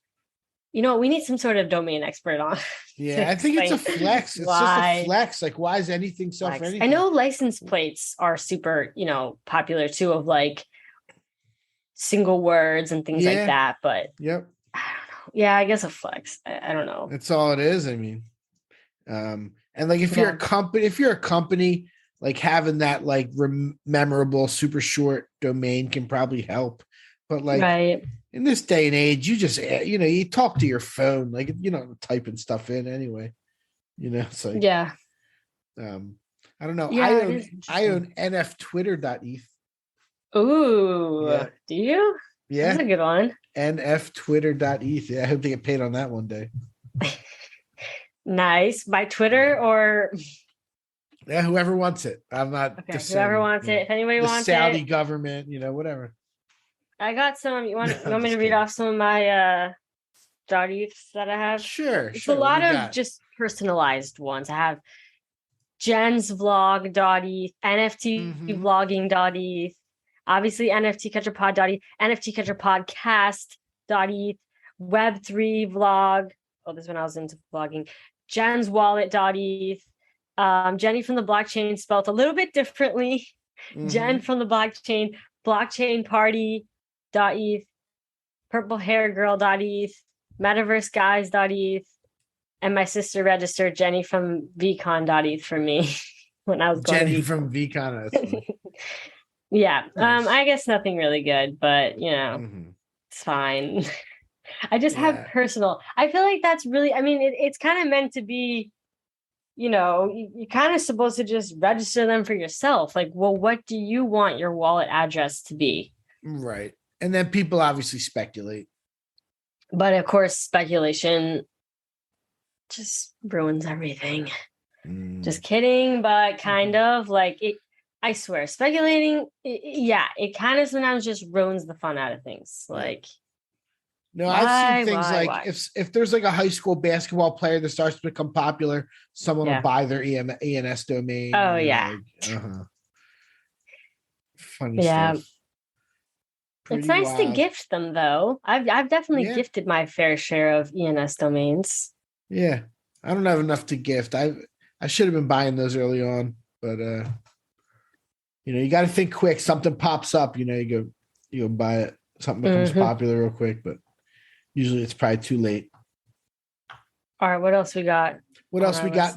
We need some sort of domain expert on. Yeah, I think it's a flex. It's just a flex. Why is anything sell for anything? I know license plates are super, popular too, of single words and things like that. But I don't know. Yeah, I guess a flex. I don't know. That's all it is. I mean, and if you're a company, having that memorable, super short domain can probably help. But right. In this day and age, you just you talk to your phone, typing stuff in anyway. It's I don't know. I own nftwitter.eth. Ooh, do you? Yeah, that's a good one. nftwitter.eth. Yeah, I hope they get paid on that one day. Nice. By Twitter or Yeah, whoever wants it. I'm not. Okay, whoever wants it. If anybody the wants Saudi it, government, whatever. I got some. You want I'm me to just read kidding. off some of my Dotties that I have? Sure. It's a What lot do you of got? just personalized ones. I have Jen's vlog Dottie, NFT Mhm. vlogging Dottie, obviously NFT Catcher Pod Dottie, NFT Catcher Podcast Dottie, Web3 vlog. Oh, this is when I was into vlogging. Jen's wallet Dottie. Jenny from the blockchain spelled a little bit differently. Jen from the blockchain party .eth, purple hair girl .eth, metaverse guys .eth, and my sister registered Jenny from VCon.eth for me when I was going Jenny to from VCon. Yeah. Nice. I guess nothing really good, but it's fine. I just have personal. I feel like that's really, I mean, it's kind of meant to be, you're kind of supposed to just register them for yourself. Like, well, what do you want your wallet address to be? Right. And then people obviously speculate. But of course, speculation just ruins everything. Just kidding, but kind of like it. I swear, speculating, it kind of sometimes just ruins the fun out of things. Like, no, I've seen things like if there's like a high school basketball player that starts to become popular, someone will buy their ENS domain. Oh yeah. Funny stuff. It's nice to gift them though. I've definitely gifted my fair share of ENS domains. Yeah. I don't have enough to gift. I should have been buying those early on, but you got to think quick. Something pops up, you go buy it. Something becomes popular real quick, but usually it's probably too late. All right, what else we got? What else we got?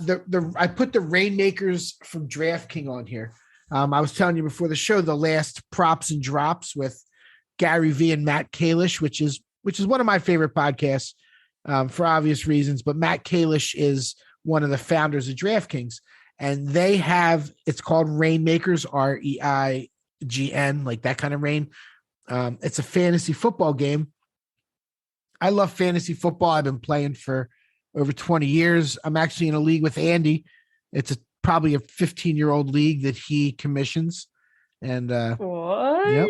I put the Rainmakers from DraftKings on here. I was telling you before the show, the last props and drops with Gary V and Matt Kalish, which is one of my favorite podcasts for obvious reasons. But Matt Kalish is one of the founders of DraftKings, and they have, it's called Rainmakers, REIGN, like that kind of rain. It's a fantasy football game. I love fantasy football. I've been playing for over 20 years. I'm actually in a league with Andy. It's probably a 15-year-old league that he commissions. And what? Yep.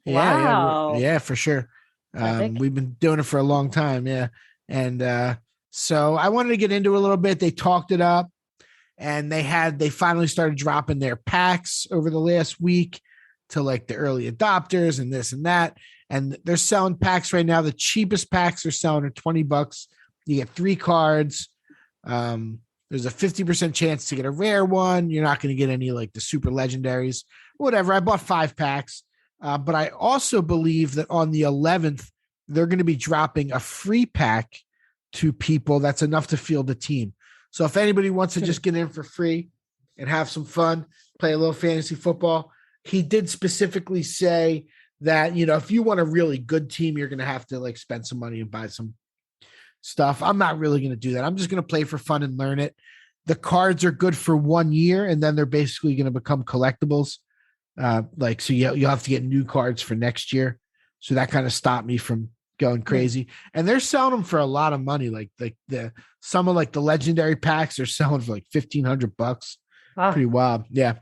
Wow. Yeah, for sure. We've been doing it for a long time. Yeah. And so I wanted to get into it a little bit. They talked it up, and they finally started dropping their packs over the last week to like the early adopters and this and that. And they're selling packs right now. The cheapest packs are selling at $20. You get 3 cards. There's a 50% chance to get a rare one. You're not going to get any like the super legendaries, whatever. I bought 5 packs. But I also believe that on the 11th, they're going to be dropping a free pack to people that's enough to field a team. So if anybody wants to just get in for free and have some fun, play a little fantasy football, he did specifically say that, if you want a really good team, you're going to have to like spend some money and buy some stuff. I'm not really going to do that. I'm just going to play for fun and learn it. The cards are good for 1 year, and then they're basically going to become collectibles. So you'll have to get new cards for next year. So that kind of stopped me from going crazy. And they're selling them for a lot of money. Like some of like the legendary packs are selling for like $1,500. Wow. Pretty wild. Yeah.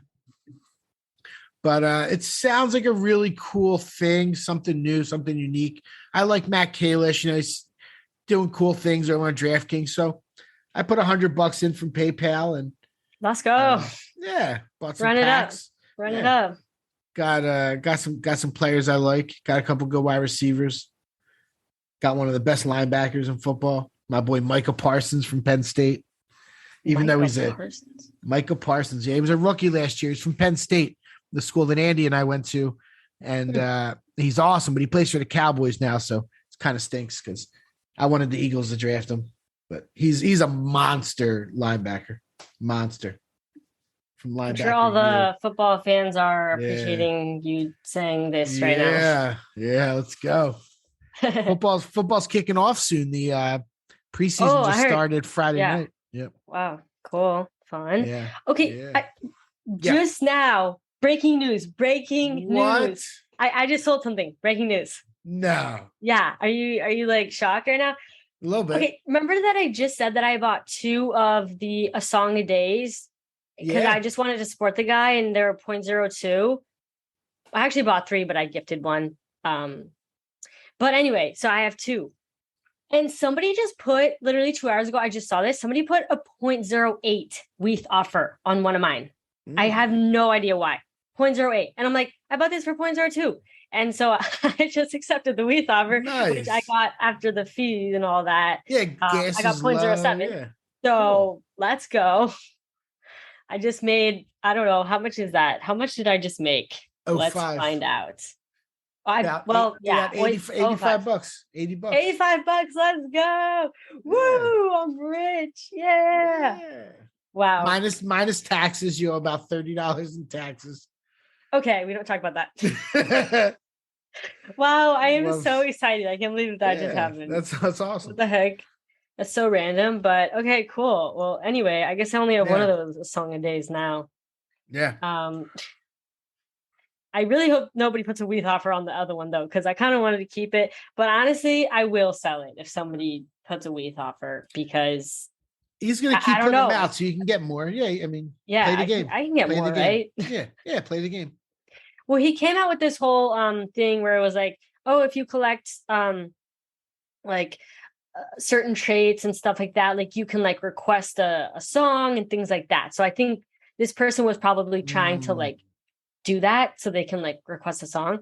But it sounds like a really cool thing, something new, something unique. I like Matt Kalish, he's doing cool things over on DraftKings. So I put $100 in from PayPal and let's go. Bought some Run packs. Run it up. Got some players I like. Got a couple good wide receivers. Got one of the best linebackers in football. My boy Micah Parsons from Penn State. Micah Parsons. Yeah, he was a rookie last year. He's from Penn State, the school that Andy and I went to. And he's awesome, but he plays for the Cowboys now, so it kind of stinks because I wanted the Eagles to draft him. But he's a monster linebacker. Monster. From linebacker. I'm sure all the football fans are appreciating you saying this right now. Yeah, let's go. Football's kicking off soon. The preseason just started Friday night. Yep. Wow, cool, fun. Yeah. Okay, just now, breaking news. I just sold something. Breaking news. No. Yeah. Are you like shocked right now? A little bit. Okay, remember that I just said that I bought 2 of the A Song a Days because I just wanted to support the guy, and they're 0.02. I actually bought 3, but I gifted 1. But anyway, so I have 2. And somebody just put, literally 2 hours ago, I just saw this. Somebody put a 0.08 WETH offer on one of mine. I have no idea why. 0.08. And I'm like, I bought this for 0.02. And so I just accepted the WETH offer, which I got after the fees and all that. Yeah, I got 0.07. Yeah. So let's go. I just made, I don't know, how much is that? How much did I just make? Let's find out. 85 bucks. 80 bucks. 85 bucks. Let's go. Woo! I'm rich. Yeah. Wow. Minus taxes, you owe about $30 in taxes. Okay, we don't talk about that. Wow, I am so excited. I can't believe that just happened. That's awesome. What the heck? That's so random, but okay, cool. Well, anyway, I guess I only have one of those song a days now. Yeah. I really hope nobody puts a WETH offer on the other one though, because I kind of wanted to keep it. But honestly, I will sell it if somebody puts a WETH offer, because he's going to keep putting them out so you can get more. Yeah, I mean, play the game. I can get more, right? Yeah, play the game. Well, he came out with this whole thing where it was like, oh, if you collect certain traits and stuff like that, like you can like request a song and things like that. So I think this person was probably trying to like do that so they can like request a song.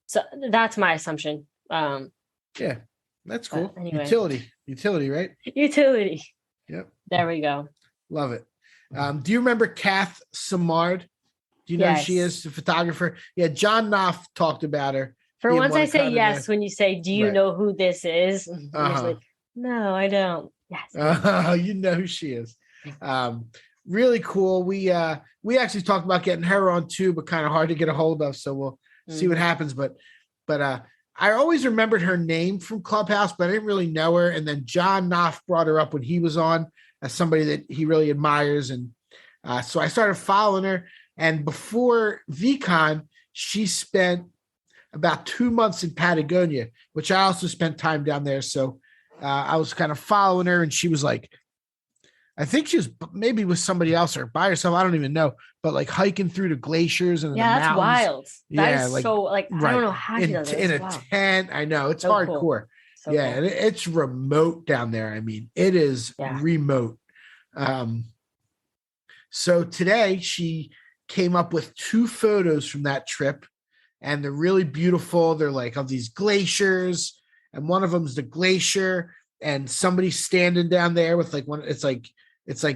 So that's my assumption. Yeah, that's cool. Anyway. Utility, right? Utility. Yep. There we go. Love it. Do you remember Kath Samard? Do you know who she is? The photographer. Yeah, John Knopf talked about her. For once I say yes when you say, do you know who this is? Like, no, I don't. Yes. You know who she is. Really cool. We actually talked about getting her on too, but kind of hard to get a hold of. So we'll see what happens. But I always remembered her name from Clubhouse, but I didn't really know her. And then John Knopf brought her up when he was on as somebody that he really admires. And so I started following her. And before VCon, she spent about 2 months in Patagonia, which I also spent time down there. So I was kind of following her, and she was like, I think she was maybe with somebody else or by herself. I don't even know, but like hiking through the glaciers and the mountains. That's wild. That is like, so like, I don't know how she does in a tent. I know it's so hardcore. Cool. So cool. And it's remote down there. I mean, it is remote. So today she came up with 2 photos from that trip, and they're really beautiful. They're like of these glaciers, and one of them is the glacier, and somebody's standing down there with like one. It's like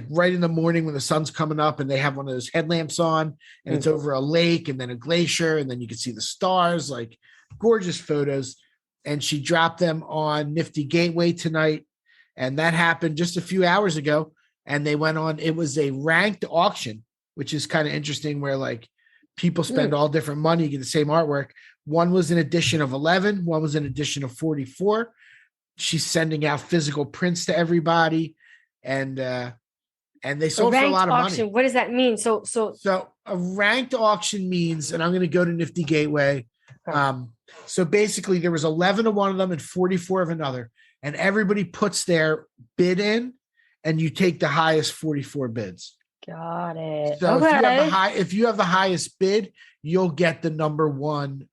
right in the morning when the sun's coming up, and they have one of those headlamps on, and it's over a lake and then a glacier, and then you can see the stars. Like gorgeous photos. And she dropped them on Nifty Gateway tonight, and that happened just a few hours ago. And they went on. It was a ranked auction, which is kind of interesting, where like people spend all different money to get the same artwork. One was an edition of 11, one was an edition of 44. She's sending out physical prints to everybody, and they sold for a lot of money. What does that mean? So a ranked auction means, and I'm going to go to Nifty Gateway. So basically, there was 11 of one of them and 44 of another, and everybody puts their bid in, and you take the highest 44 bids. Got it. So if you have the highest bid, you'll get the number one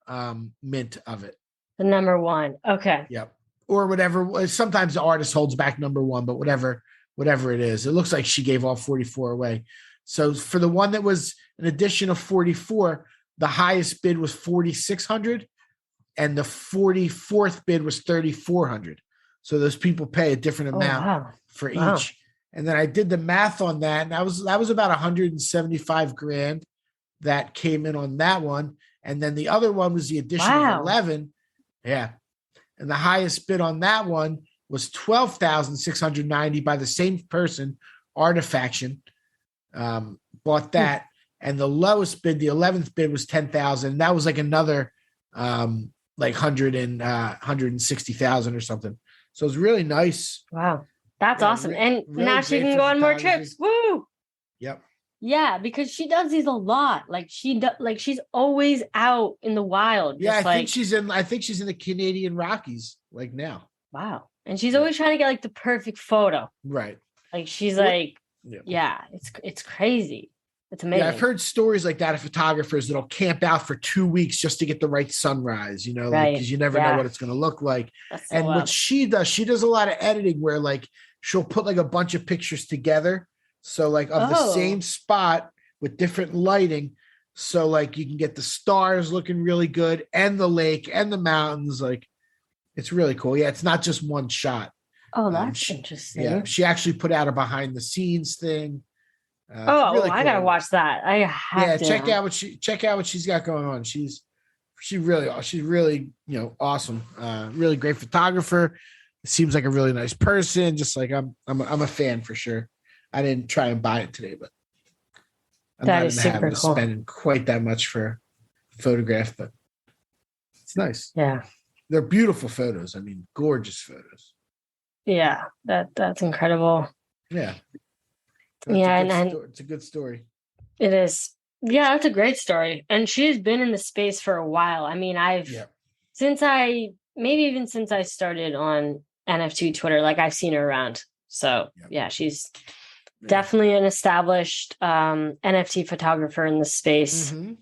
mint of it. The number one. Okay. Yep. Or whatever. Sometimes the artist holds back number one, but whatever it is, it looks like she gave all 44 away. So for the one that was an edition of 44, the highest bid was 4,600, and the 44th bid was 3,400. So those people pay a different amount for each. And then I did the math on that, and that was about 175 grand that came in on that one. And then the other one was the edition of 11. Yeah. And the highest bid on that one was 12,690 by the same person, Artifaction, bought that. And the lowest bid, the 11th bid, was 10,000. That was like another like 160,000 or something. So it was really nice. Wow. That's awesome. And really now she can go on more trips. Woo. Yep. Yeah, because she does these a lot. Like she's always out in the wild. Yeah, I think she's in the Canadian Rockies like now. Wow. And she's always trying to get like the perfect photo. Right. Like she's like, it's crazy. It's amazing. Yeah, I've heard stories like that of photographers that'll camp out for 2 weeks just to get the right sunrise, Right. because you never know what it's going to look like. That's so And what wild. she does a lot of editing where like she'll put like a bunch of pictures together. So like of the same spot with different lighting. So like you can get the stars looking really good and the lake and the mountains. Like it's really cool. Yeah, it's not just one shot. Oh, that's interesting. Yeah, she actually put out a behind the scenes thing. Really I gotta watch that. I have to. check out what she's got going on. She's really awesome. Really great photographer. Seems like a really nice person. Just like I'm a fan for sure. I didn't try and buy it today, but I'm that not is in the super habit of cool. spending quite that much for a photograph, but it's nice. Yeah. They're beautiful photos. I mean, gorgeous photos. Yeah, that's incredible. Yeah. It's a good story. It is. Yeah, that's a great story. And she's been in the space for a while. I mean, since I started on NFT Twitter, like I've seen her around. So yeah, she's definitely an established NFT photographer in the space. Mm-hmm.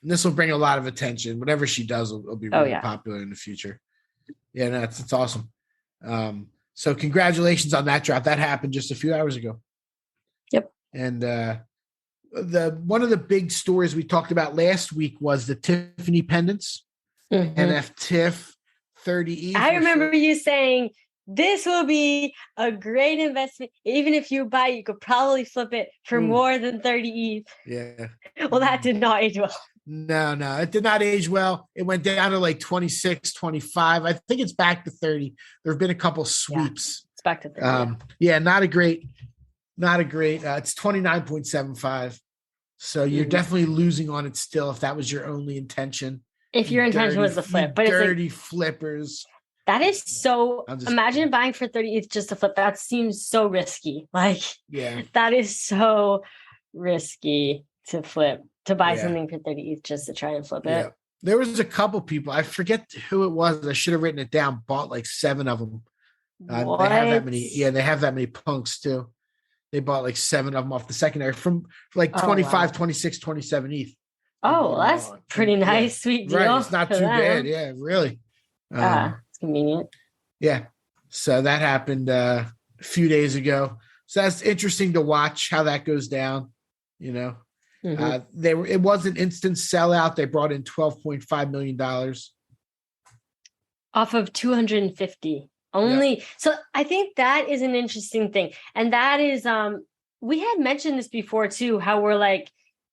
And this will bring a lot of attention. Whatever she does will be really popular in the future. Yeah, no, it's awesome. So congratulations on that drop. That happened just a few hours ago. Yep. And one of the big stories we talked about last week was the Tiffany pendants. NFTIF 30E. I remember you saying this will be a great investment. Even if you buy it, you could probably flip it for more than 30 ETH. Yeah. Well, that did not age well. No, it did not age well. It went down to like 26, 25. I think it's back to 30. There have been a couple sweeps. Yeah, it's back to 30. Not a great. It's 29.75. So you're definitely losing on it still if that was your only intention. If your intention was to flip, but dirty it's like, flippers. That is so. Imagine buying for 30 ETH just to flip. That seems so risky. Like, that is so risky to flip. To buy something for 30 ETH just to try and flip it. There was a couple people, I forget who it was. I should have written it down, bought like 7 of them. They have that many. Yeah, they have that many punks too. They bought like 7 of them off the secondary for like 25, 26, 27 ETH. Oh, that's pretty nice. Sweet deal. Right. It's not too bad. Yeah, really. It's convenient. Yeah. So that happened a few days ago. So that's interesting to watch how that goes down, It was an instant sellout. They brought in $12.5 million off of 250 only. Yeah. So I think that is an interesting thing. And that is, we had mentioned this before too, how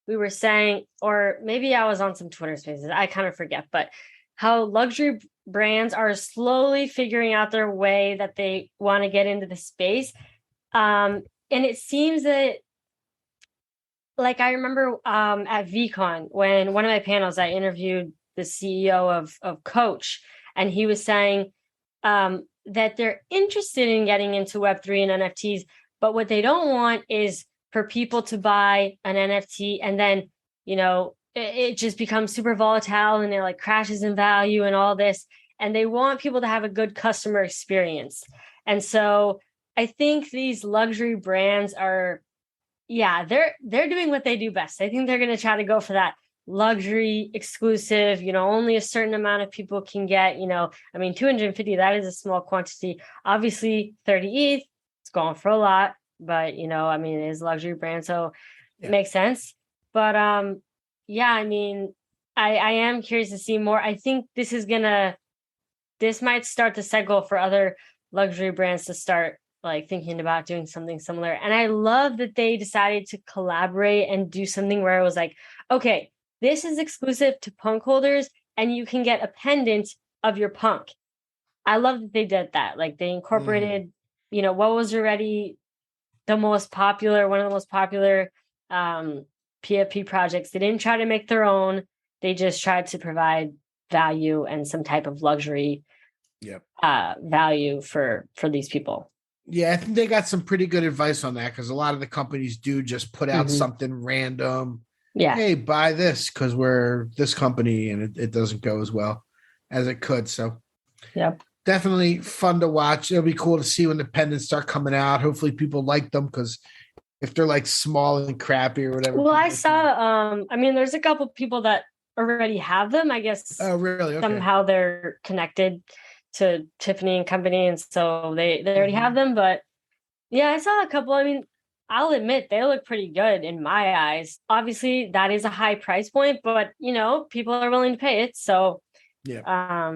we were saying, or maybe I was on some Twitter spaces, I kind of forget, but how luxury brands are slowly figuring out their way that they want to get into the space. And it seems that, like, I remember at VCon, when one of my panels, I interviewed the CEO of Coach, and he was saying that they're interested in getting into Web3 and NFTs, but what they don't want is for people to buy an NFT and then, it just becomes super volatile and it like crashes in value and all this. And they want people to have a good customer experience. And so I think these luxury brands are, they're doing what they do best. I think they're going to try to go for that luxury exclusive, only a certain amount of people can get, 250, that is a small quantity. Obviously 30 ETH, it's going for a lot, but it is a luxury brand. So it makes sense. But I am curious to see more. I think this might start the cycle for other luxury brands to start like thinking about doing something similar. And I love that they decided to collaborate and do something where it was like, okay, this is exclusive to punk holders and you can get a pendant of your punk. I love that they did that. Like they incorporated, what was already one of the most popular PFP projects. They didn't try to make their own. They just tried to provide value and some type of luxury value for these people. Yeah, I think they got some pretty good advice on that because a lot of the companies do just put out something random. Yeah. Hey, buy this because we're this company and it doesn't go as well as it could. So definitely fun to watch. It'll be cool to see when the pendants start coming out. Hopefully people like them because if they're like small and crappy or whatever. Well, I saw. I mean, there's a couple people that already have them. I guess. Oh, really? Okay. Somehow they're connected to Tiffany and Company, and so they already have them. But yeah, I saw a couple. I mean, I'll admit they look pretty good in my eyes. Obviously, that is a high price point, but people are willing to pay it. So yeah.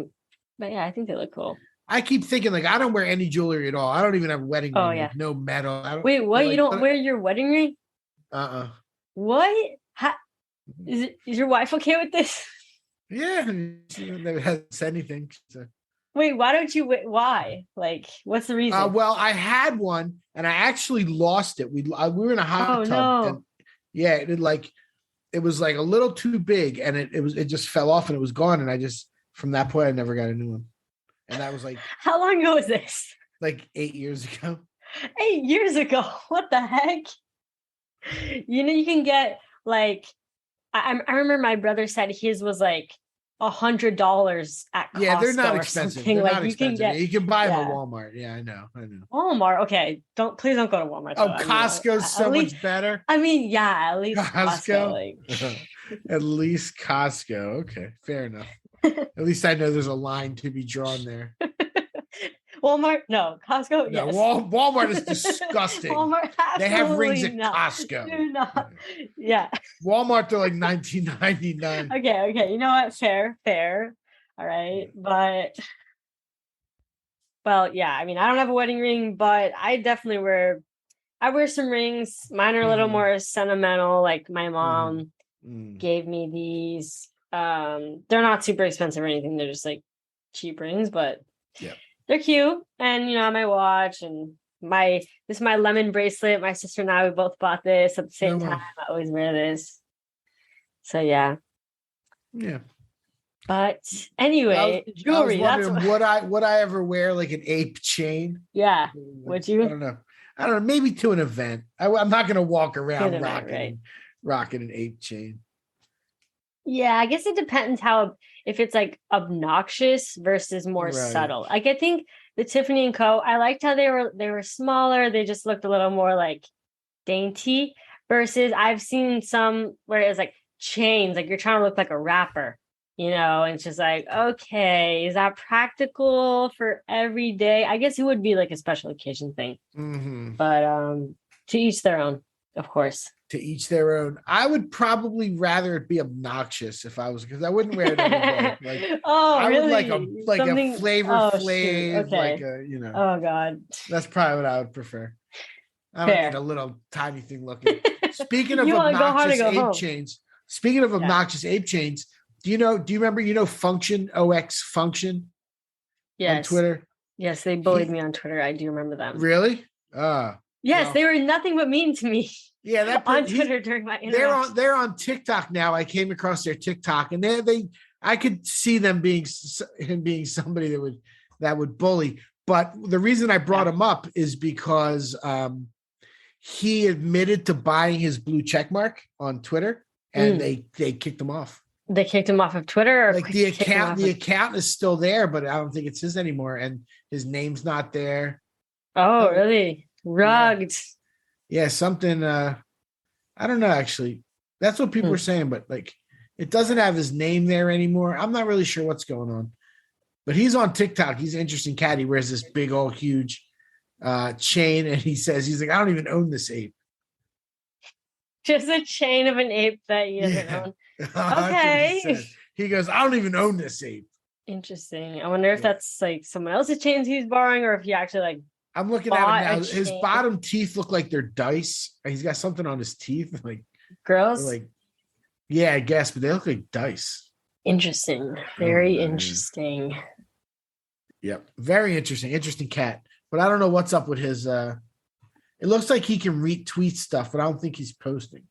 But yeah, I think they look cool. I keep thinking like I don't wear any jewelry at all. I don't even have a wedding ring. Like, no metal. Wait, what? You don't wear your wedding ring? What? Is your wife okay with this? Yeah, she never has anything. So. Wait, why don't you? Why? Like, what's the reason? Well, I had one and I actually lost it. We were in a hot tub. And yeah, it was like a little too big, and it just fell off and it was gone. And I just from that point I never got a new one. And that was like how long ago was this? Like 8 years ago. 8 years ago. What the heck? You can get like I remember my brother said his was like $100 at Costco. Yeah, they're not expensive. They're like not expensive. You can buy them at Walmart. Yeah, I know. Walmart. Okay. Please don't go to Walmart. Oh, Costco's so much better. I mean, yeah, at least Costco. At least Costco. Okay, fair enough. At least I know there's a line to be drawn there. Walmart, no. Costco, no, yes. Walmart is disgusting. Walmart, they have rings at not. Costco. Do not. Yeah. Walmart, they're like $19.99. Okay. You know what? Fair. All right, but well, yeah. I mean, I don't have a wedding ring, but I definitely wear some rings. Mine are a little more sentimental. Like my mom gave me these. They're not super expensive or anything. They're just like cheap rings, but they're cute. And my watch and this is my lemon bracelet. My sister and I, we both bought this at the same time. I always wear this. So yeah. But anyway, jewelry. That's would I ever wear like an ape chain? Yeah. Would you? I don't know. Maybe to an event. I'm not going to walk around rocking an ape chain. Yeah, I guess it depends if it's like obnoxious versus more subtle. Like I think the Tiffany & Co. I liked how they were smaller. They just looked a little more like dainty. Versus I've seen some where it's like chains, like you're trying to look like a rapper, and it's just like, okay, is that practical for every day? I guess it would be like a special occasion thing. But to each their own, of course. To each their own. I would probably rather it be obnoxious if I was, because I wouldn't wear it every day. Like, I really? would like a Flavor Flav, okay. like a, Oh God. That's probably what I would prefer. I don't need a little tiny thing looking. Speaking of obnoxious ape chains. Speaking of obnoxious ape chains, do you remember Function OX Function? Yes. On Twitter? Yes, they bullied me on Twitter. I do remember them. Really? Yes, they were nothing but mean to me. Yeah, on Twitter during my interaction. They're on TikTok now. I came across their TikTok, and I could see him being somebody that would bully. But the reason I brought him up is because he admitted to buying his blue check mark on Twitter, and they kicked him off. They kicked him off of Twitter, or like the account is still there, but I don't think it's his anymore, and his name's not there. Oh, really? Rugged. Yeah, something. I don't know. Actually, that's what people were saying, but like, it doesn't have his name there anymore. I'm not really sure what's going on, but he's on TikTok. He's an interesting cat. He wears this big, old, huge chain, and he's like, I don't even own this ape. Just a chain of an ape that he doesn't own. Okay. He goes, I don't even own this ape. Interesting. I wonder if that's like someone else's chains he's borrowing, or if he actually like. I'm looking at him now. His bottom teeth look like they're dice. He's got something on his teeth, like girls. Like, yeah, I guess, but they look like dice. Interesting. Very interesting. Yep, very interesting. Interesting cat. But I don't know what's up with his. It looks like he can retweet stuff, but I don't think he's posting.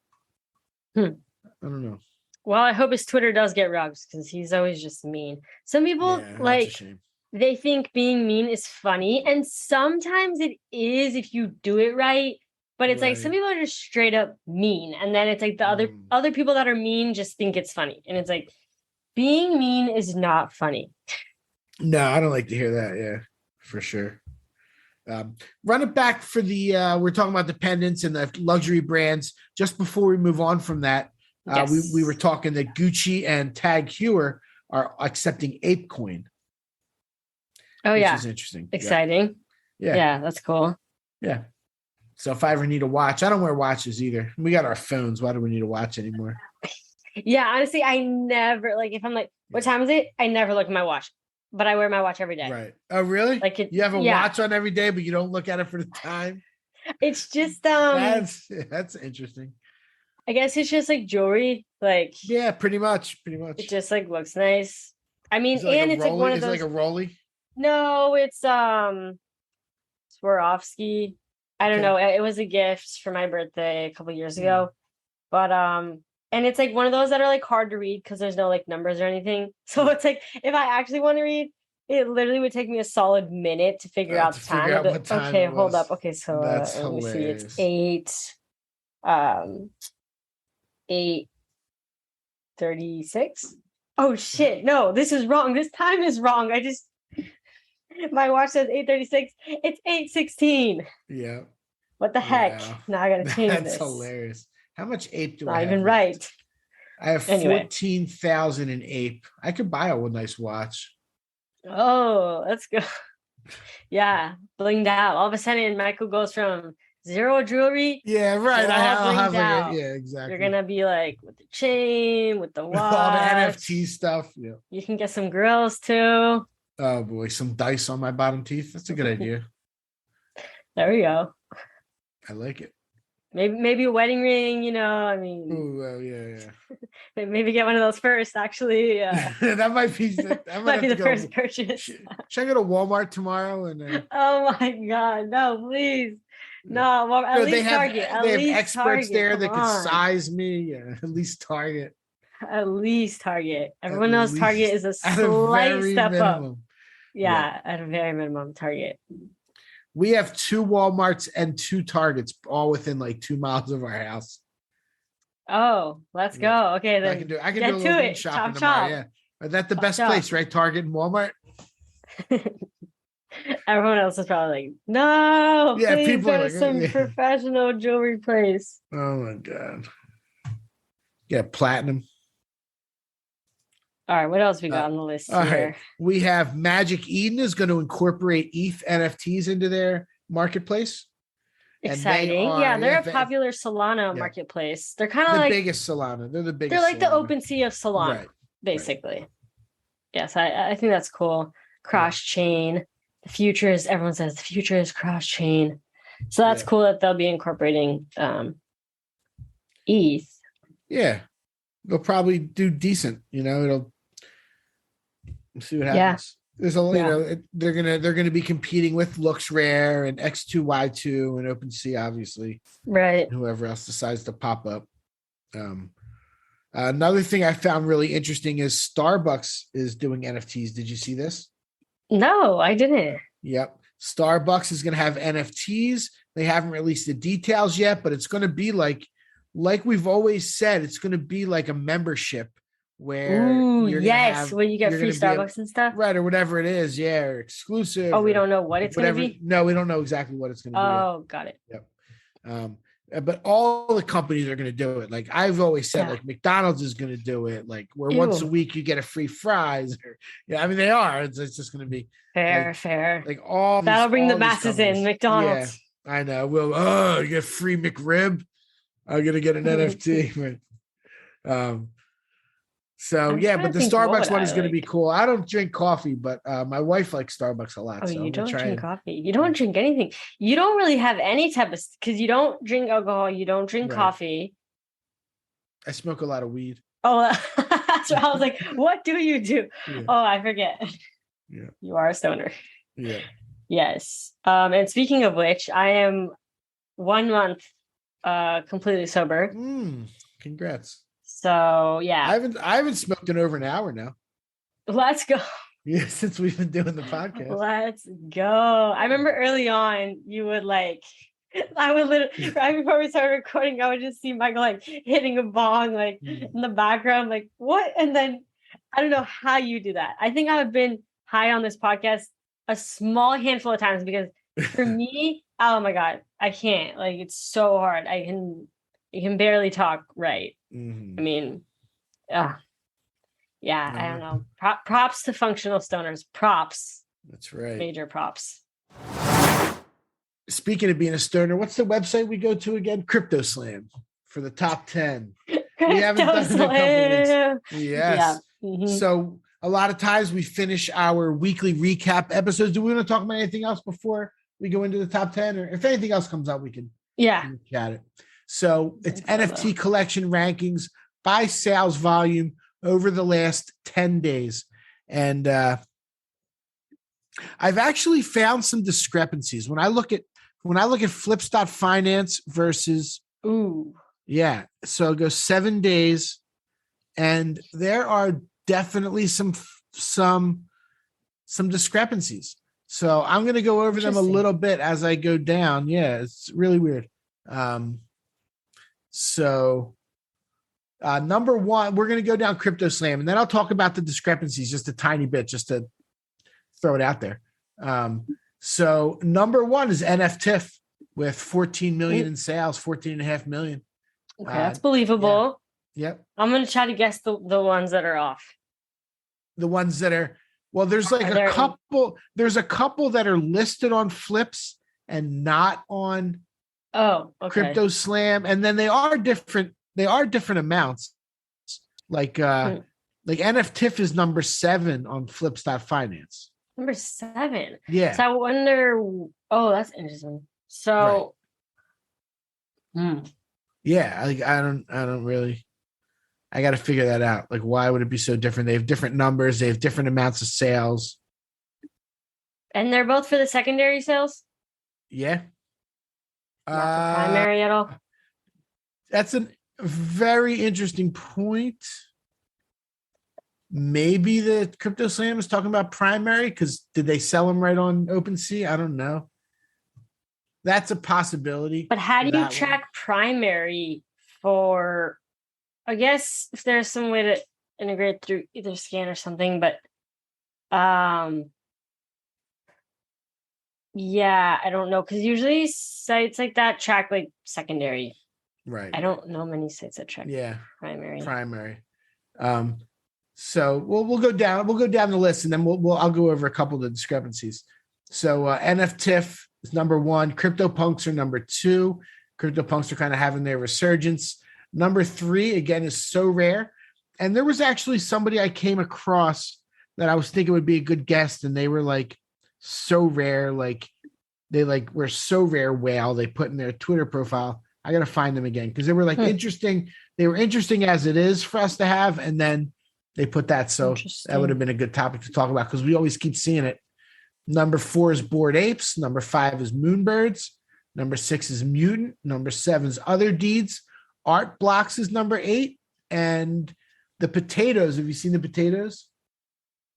I don't know. Well, I hope his Twitter does get rugged, because he's always just mean. Some people they think being mean is funny, and sometimes it is if you do it right. But it's like some people are just straight up mean, and then it's like the other people that are mean just think it's funny, and it's like being mean is not funny. No, I don't like to hear that. Yeah, for sure. Run it back for the we're talking about dependents and the luxury brands. Just before we move on from that, we were talking that Gucci and Tag Heuer are accepting ApeCoin. Oh, which yeah. is interesting. Exciting. Yeah, that's cool. Yeah. So if I ever need a watch, I don't wear watches either. We got our phones. Why do we need a watch anymore? Yeah, honestly, I never like if I'm like, what time is it? I never look at my watch, but I wear my watch every day. Right. Oh, really? Like you have a watch on every day, but you don't look at it for the time. It's just that's interesting. I guess it's just like jewelry. Like yeah, pretty much. It just like looks nice. I mean, like and it's like one of those. Is it like a Rolly? No, it's Swarovski. I don't know. It was a gift for my birthday a couple years ago. But and it's like one of those that are like hard to read because there's no like numbers or anything. So it's like if I actually want to read, it literally would take me a solid minute to figure out the time. Okay, hold up. Okay, so let me see. It's 8:36. Oh shit! No, this is wrong. This time is wrong. My watch says 8:36. It's 8:16. Yeah. What the heck? Now I gotta change this. That's hilarious. How much ape do I have? Not even right. I have 14,000 in ape. I could buy a nice watch. Oh, let's go. Yeah, blinged out. All of a sudden, Michael goes from zero jewelry. Yeah, right. I'll have like exactly. You're gonna be like with the chain, with the watch, all the NFT stuff. Yeah. You can get some grills too. Oh boy, some dice on my bottom teeth. That's a good idea. There we go. I like it. Maybe a wedding ring, you know. I mean, oh yeah. Maybe get one of those first. Actually, that might be the first purchase. Should I go to Walmart tomorrow? And oh my god, no, please, no. Well, at least Target. They have experts there that can size me. Yeah, at least Target. At least Target. Everyone knows Target is a slight step up. Yeah, at a very minimum, Target. We have 2 Walmarts and 2 Targets, all within like 2 miles of our house. Oh, let's go. Okay, then I can do a little shopping tomorrow. Yeah, is that the best place, right? Target and Walmart. Everyone else is probably like, no. Yeah, please people go are to some professional jewelry place. Oh my god. Yeah, platinum. All right, what else we got on the list here? Right. We have Magic Eden is going to incorporate ETH NFTs into their marketplace. Exciting. They're a popular Solana marketplace. They're kind of like the biggest Solana. They're the biggest. They're like Solana. the open sea of Solana, basically. Right. Yes, I think that's cool. Cross chain. The future is, everyone says the future is cross chain. So that's cool that they'll be incorporating ETH. Yeah. They'll probably do decent, it'll see what happens. There's a they're gonna be competing with LooksRare and X2Y2 and OpenSea, obviously. Right. Whoever else decides to pop up. Another thing I found really interesting is Starbucks is doing NFTs. Did you see this? No, I didn't. Yep. Starbucks is gonna have NFTs. They haven't released the details yet, but it's gonna be like we've always said, it's gonna be like a membership. Where where you get free Starbucks and stuff, right, or whatever it is, or exclusive. Oh, we don't know what it's going to be. No, we don't know exactly what it's going to be. Oh, got it. Yep. But all the companies are going to do it. Like I've always said, like McDonald's is going to do it. Like where once a week you get a free fries. I mean they are. It's just going to be fair. Like all that'll bring the masses in. McDonald's. Yeah, I know. Well, you get free McRib. I'm going to get an NFT. But, so but the Starbucks one is going to be cool. I don't drink coffee, but my wife likes Starbucks a lot. Oh, so you don't drink coffee. You don't drink anything. You don't really have any type of, because you don't drink alcohol. You don't drink coffee. I smoke a lot of weed. Oh, that's what I was like. What do you do? Yeah. Oh, I forget. Yeah, you are a stoner. Yeah. Yes. And speaking of which, I am 1 month completely sober. Congrats. So yeah, I haven't smoked in over an hour now. Let's go. Yeah, since we've been doing the podcast. Let's go. I remember early on, you would I would literally right before we started recording, I would just see Michael hitting a bong in the background, what? And then I don't know how you do that. I think I've been high on this podcast a small handful of times because For me, oh my God, I can't. Like, it's so hard. I can barely talk right. Mhm. I mean, yeah, I don't know. Props to functional stoners. Props. That's right. Major props. Speaking of being a stoner, what's the website we go to again? CryptoSlam for the top 10. We haven't done it in a couple weeks. Yes. Yeah. Mhm. So a lot of times we finish our weekly recap episodes. Do we want to talk about anything else before we go into the top 10? Or if anything else comes up, we can chat it. So it's NFT collection rankings by sales volume over the last 10 days. And I've actually found some discrepancies. When I look at Flips.finance versus yeah, so it goes 7 days, and there are definitely some discrepancies. So I'm going to go over them a little bit as I go down. Yeah, it's really weird. So number one, we're going to go down CryptoSlam, and then I'll talk about the discrepancies just a tiny bit, just to throw it out there. So number one is NFTs with 14 million in sales, 14.5 million. Okay, that's believable. Yeah. Yep. I'm going to try to guess the ones that are off. The ones that are, well, there's like a couple, there's a couple that are listed on Flips and not on CryptoSlam. And then they are different amounts. Like NFTs is number 7 on Flips.finance. Number 7. Yeah. So I wonder, that's interesting. So yeah, like I don't really, I got to figure that out. Like, why would it be so different? They have different numbers. They have different amounts of sales. And they're both for the secondary sales? Yeah. Not for primary at all? That's a very interesting point. Maybe the CryptoSlam is talking about primary, because did they sell them right on OpenSea? I don't know. That's a possibility. But how do you track primary for, I guess if there's some way to integrate through either scan or something, but yeah, I don't know. Because usually sites like that track like secondary. Right. I don't know many sites that track primary. So we'll go down the list, and then I'll go over a couple of the discrepancies. So NFTs is number 1. CryptoPunks are number 2. CryptoPunks are kind of having their resurgence. Number 3 again is So Rare, and there was actually somebody I came across that I was thinking would be a good guest, and they were like So Rare, like they like were So Rare whale. They put in their Twitter profile. I got to find them again because they were like interesting. They were interesting as it is for us to have, and then they put that. So that would have been a good topic to talk about because we always keep seeing it. Number 4 is Bored Apes. Number 5 is Moonbirds. Number 6 is Mutant. Number 7 is Other Deeds. Art Blocks is number 8. And the Potatoes. Have you seen the Potatoes?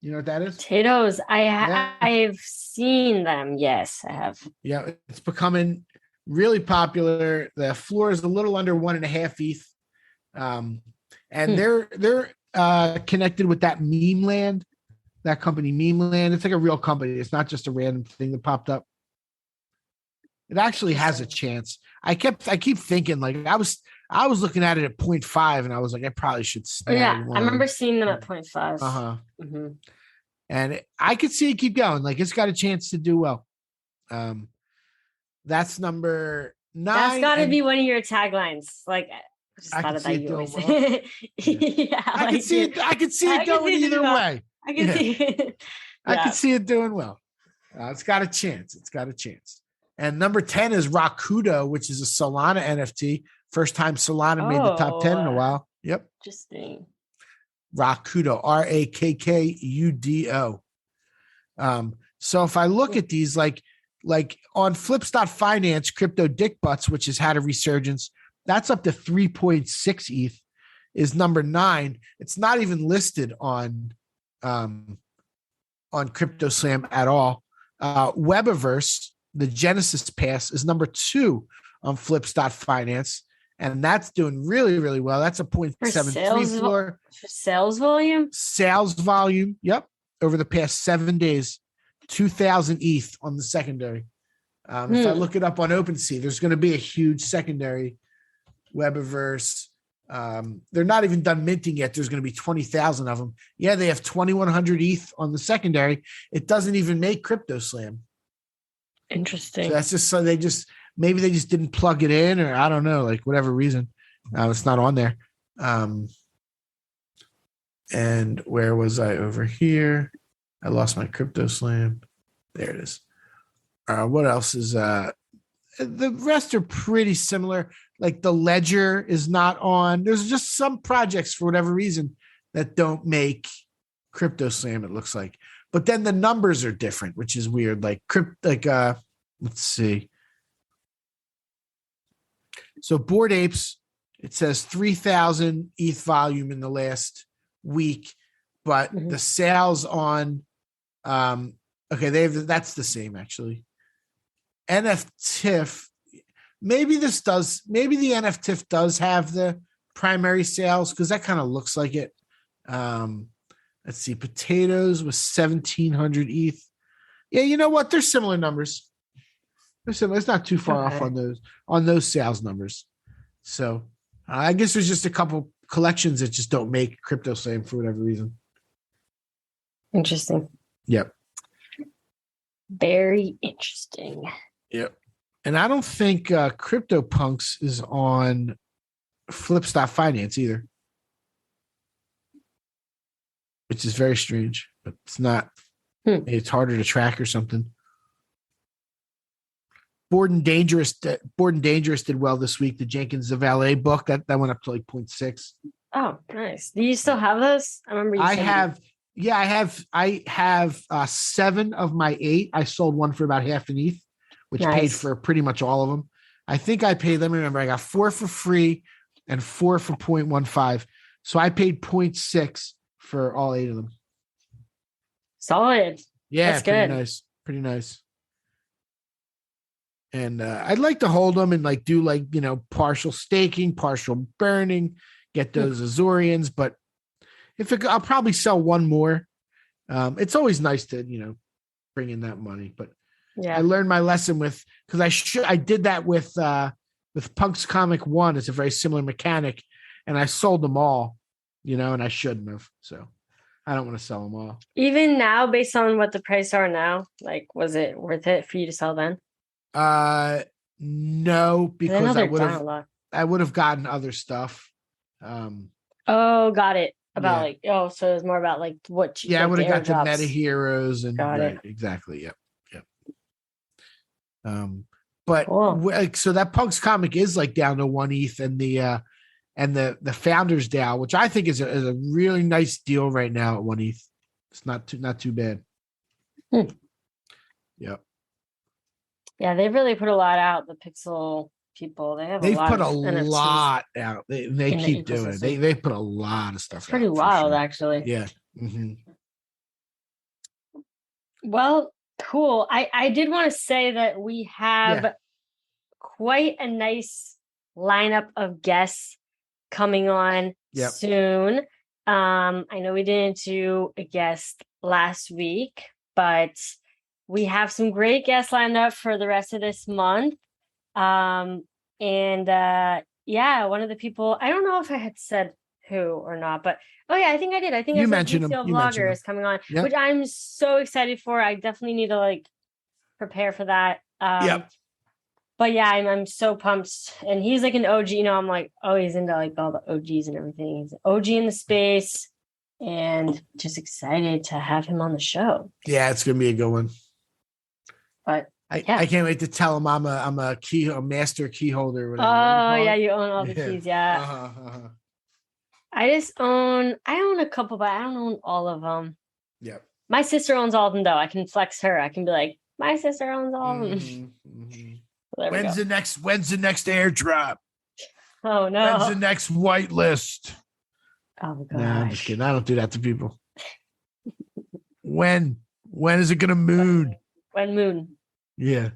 You know what that is? Potatoes. I've seen them. Yes, I have. Yeah, it's becoming really popular. The floor is a little under 1.5 ETH. And they're connected with that Meme Land. That company, Meme Land. It's like a real company. It's not just a random thing that popped up. It actually has a chance. I keep thinking, like, I was looking at it at 0.5, and I was like, I probably should snag one. I remember seeing them at 0.5. Mm-hmm. And I could see it keep going. Like, it's got a chance to do well. That's number 9. That's got to be one of your taglines. Like, I just thought of that you always say. Yeah, I could see it. I could see it going either way. I can see it. I could see it doing well. It's got a chance. And number 10 is Rakudo, which is a Solana NFT. First time Solana made the top 10 in a while. Yep. Interesting. Rakudo, Rakudo. So if I look at these, like on Flips.finance, Crypto Dick Butts, which has had a resurgence, that's up to 3.6 ETH, is number 9. It's not even listed on CryptoSlam at all. Webiverse, the Genesis Pass, is number 2 on Flips.finance, and that's doing really, really well. That's a 0.73 floor. Sales volume? Sales volume, yep. Over the past 7 days, 2,000 ETH on the secondary. If I look it up on OpenSea, there's going to be a huge secondary Webiverse. They're not even done minting yet. There's going to be 20,000 of them. Yeah, they have 2,100 ETH on the secondary. It doesn't even make CryptoSlam. Interesting. So that's just so maybe they just didn't plug it in, or I don't know, like whatever reason. It's not on there. And where was I over here? I lost my CryptoSlam. There it is. What else is the rest are pretty similar. Like the ledger is not on. There's just some projects for whatever reason that don't make CryptoSlam, it looks like. But then the numbers are different, which is weird. Let's see. So Bored Apes, it says 3,000 ETH volume in the last week, but the sales on that's the same actually. NFTIF, maybe the NFTIF does have the primary sales because that kind of looks like it. Let's see, potatoes was 1,700 ETH. Yeah, you know what? They're similar numbers. They're similar. It's not too far off on those sales numbers. So I guess there's just a couple collections that just don't make CryptoSlam for whatever reason. Interesting. Yep. Very interesting. Yep. And I don't think CryptoPunks is on Flip Finance either, which is very strange, but it's not. It's harder to track or something. Bored and Dangerous did well this week. The Jenkins of LA book that went up to like 0.6. Oh, nice. Do you still have those? I remember I have 7 of my 8. I sold one for about half an ETH, which paid for pretty much all of them. I think I paid, let me remember, I got 4 for free and 4 for 0.15. So I paid 0.6 for all 8 of them. Solid. Yeah, that's pretty good. nice. Pretty nice. And I'd like to hold them and like do like, partial staking, partial burning, get those Azorians. But I'll probably sell one more. It's always nice to, bring in that money. But I learned my lesson because I did that with Punk's Comic 1. It's a very similar mechanic. And I sold them all, and I shouldn't have. So I don't want to sell them all. Even now, based on what the price are now, like, was it worth it for you to sell then? No, because I would have gotten other stuff. Got it. So it was more about like what I would have got the meta heroes and it. Exactly. Yep. But cool. So that Punk's Comic is like down to 1 ETH and the Founders DAO, which I think is a really nice deal right now at 1 ETH. It's not too bad. Yep. Yeah, they've really put a lot out. The Pixel people, they've put a lot out. They keep doing it. They put a lot of stuff. It's pretty wild, actually. Yeah. Well, cool. I did want to say that we have quite a nice lineup of guests coming on soon. I know we didn't do a guest last week, but we have some great guests lined up for the rest of this month. One of the people, I don't know if I had said who or not, but I think I did. I think you I said mentioned him. Vlogger is coming on, which I'm so excited for. I definitely need to prepare for that. But yeah, I'm so pumped. And he's like an OG, I'm like, he's into all the OGs and everything. He's an OG in the space and just excited to have him on the show. Yeah, it's going to be a good one. But I can't wait to tell him I'm a master key holder. You own all the keys. Yeah. I own a couple, but I don't own all of them. Yep. My sister owns all of them though. I can flex her. I can be like, my sister owns all of them. When's the next airdrop? Oh no. When's the next whitelist? Oh gosh. No, I'm just kidding. I don't do that to people. When is it gonna moon? When moon? Yeah.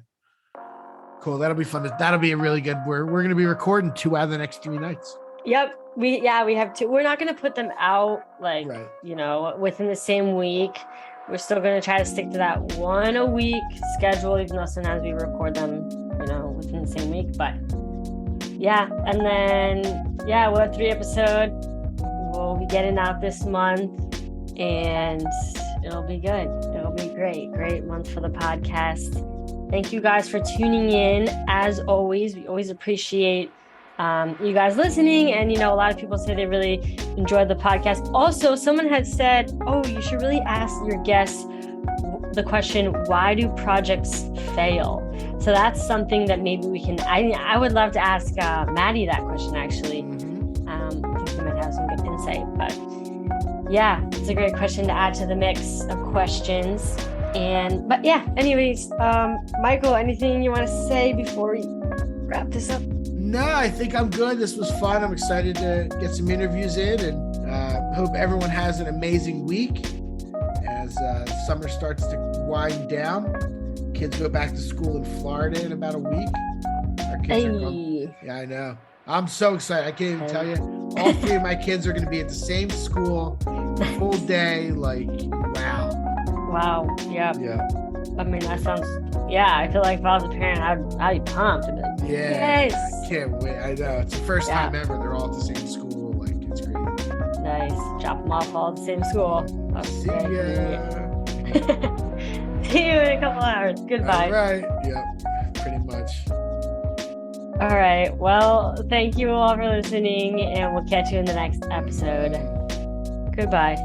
Cool. That'll be fun. That'll be a really good. We're gonna be recording 2 out of the next 3 nights. Yep. We have 2. We're not gonna put them out within the same week. We're still going to try to stick to that 1 a week schedule, even though sometimes we record them, within the same week. But yeah, and then, we'll have 3 episodes. We'll be getting out this month, and it'll be good. It'll be great month for the podcast. Thank you guys for tuning in. As always, we always appreciate you guys listening. And, a lot of people say they really enjoyed the podcast. Also, someone had said, you should really ask your guests the question, why do projects fail? So that's something that maybe we can, I would love to ask Maddie that question, actually. I think he might have some good insight. But yeah, it's a great question to add to the mix of questions. Anyways, Michael, anything you want to say before we wrap this up? No, I think I'm good. This was fun. I'm excited to get some interviews in, and hope everyone has an amazing week as summer starts to wind down. Kids go back to school in Florida in about a week. Our kids are going. Yeah, I know. I'm so excited. I can't even tell you. All 3 of my kids are going to be at the same school, full day. Like, wow. Wow. Yeah. Yeah. I mean, that sounds. Yeah, I feel like if I was a parent, I'd be pumped. I'd be like, yes. I can't wait. I know. It's the first time ever they're all at the same school. Like, it's crazy. Nice. Drop them off all at the same school. See ya. See you in a couple hours. Goodbye. All right. Yep. Pretty much. All right. Well, thank you all for listening, and we'll catch you in the next episode. Goodbye.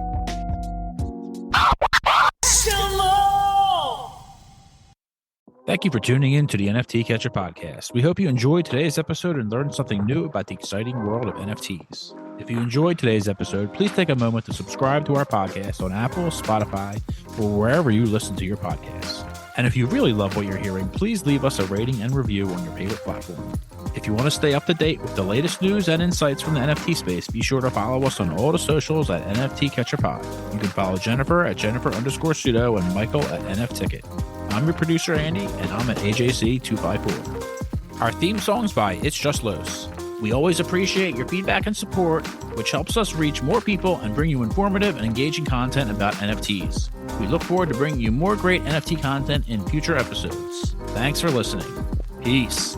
Thank you for tuning in to the NFT Catcher Podcast. We hope you enjoyed today's episode and learned something new about the exciting world of NFTs. If you enjoyed today's episode, please take a moment to subscribe to our podcast on Apple, Spotify, or wherever you listen to your podcasts. And if you really love what you're hearing, please leave us a rating and review on your favorite platform. If you want to stay up to date with the latest news and insights from the NFT space, be sure to follow us on all the socials at NFT Catcher Pod. You can follow Jennifer at Jennifer_pseudo and Michael at NFTicket. I'm your producer, Andy, and I'm at AJC254. Our theme song's by It's Just Los. We always appreciate your feedback and support, which helps us reach more people and bring you informative and engaging content about NFTs. We look forward to bringing you more great NFT content in future episodes. Thanks for listening. Peace.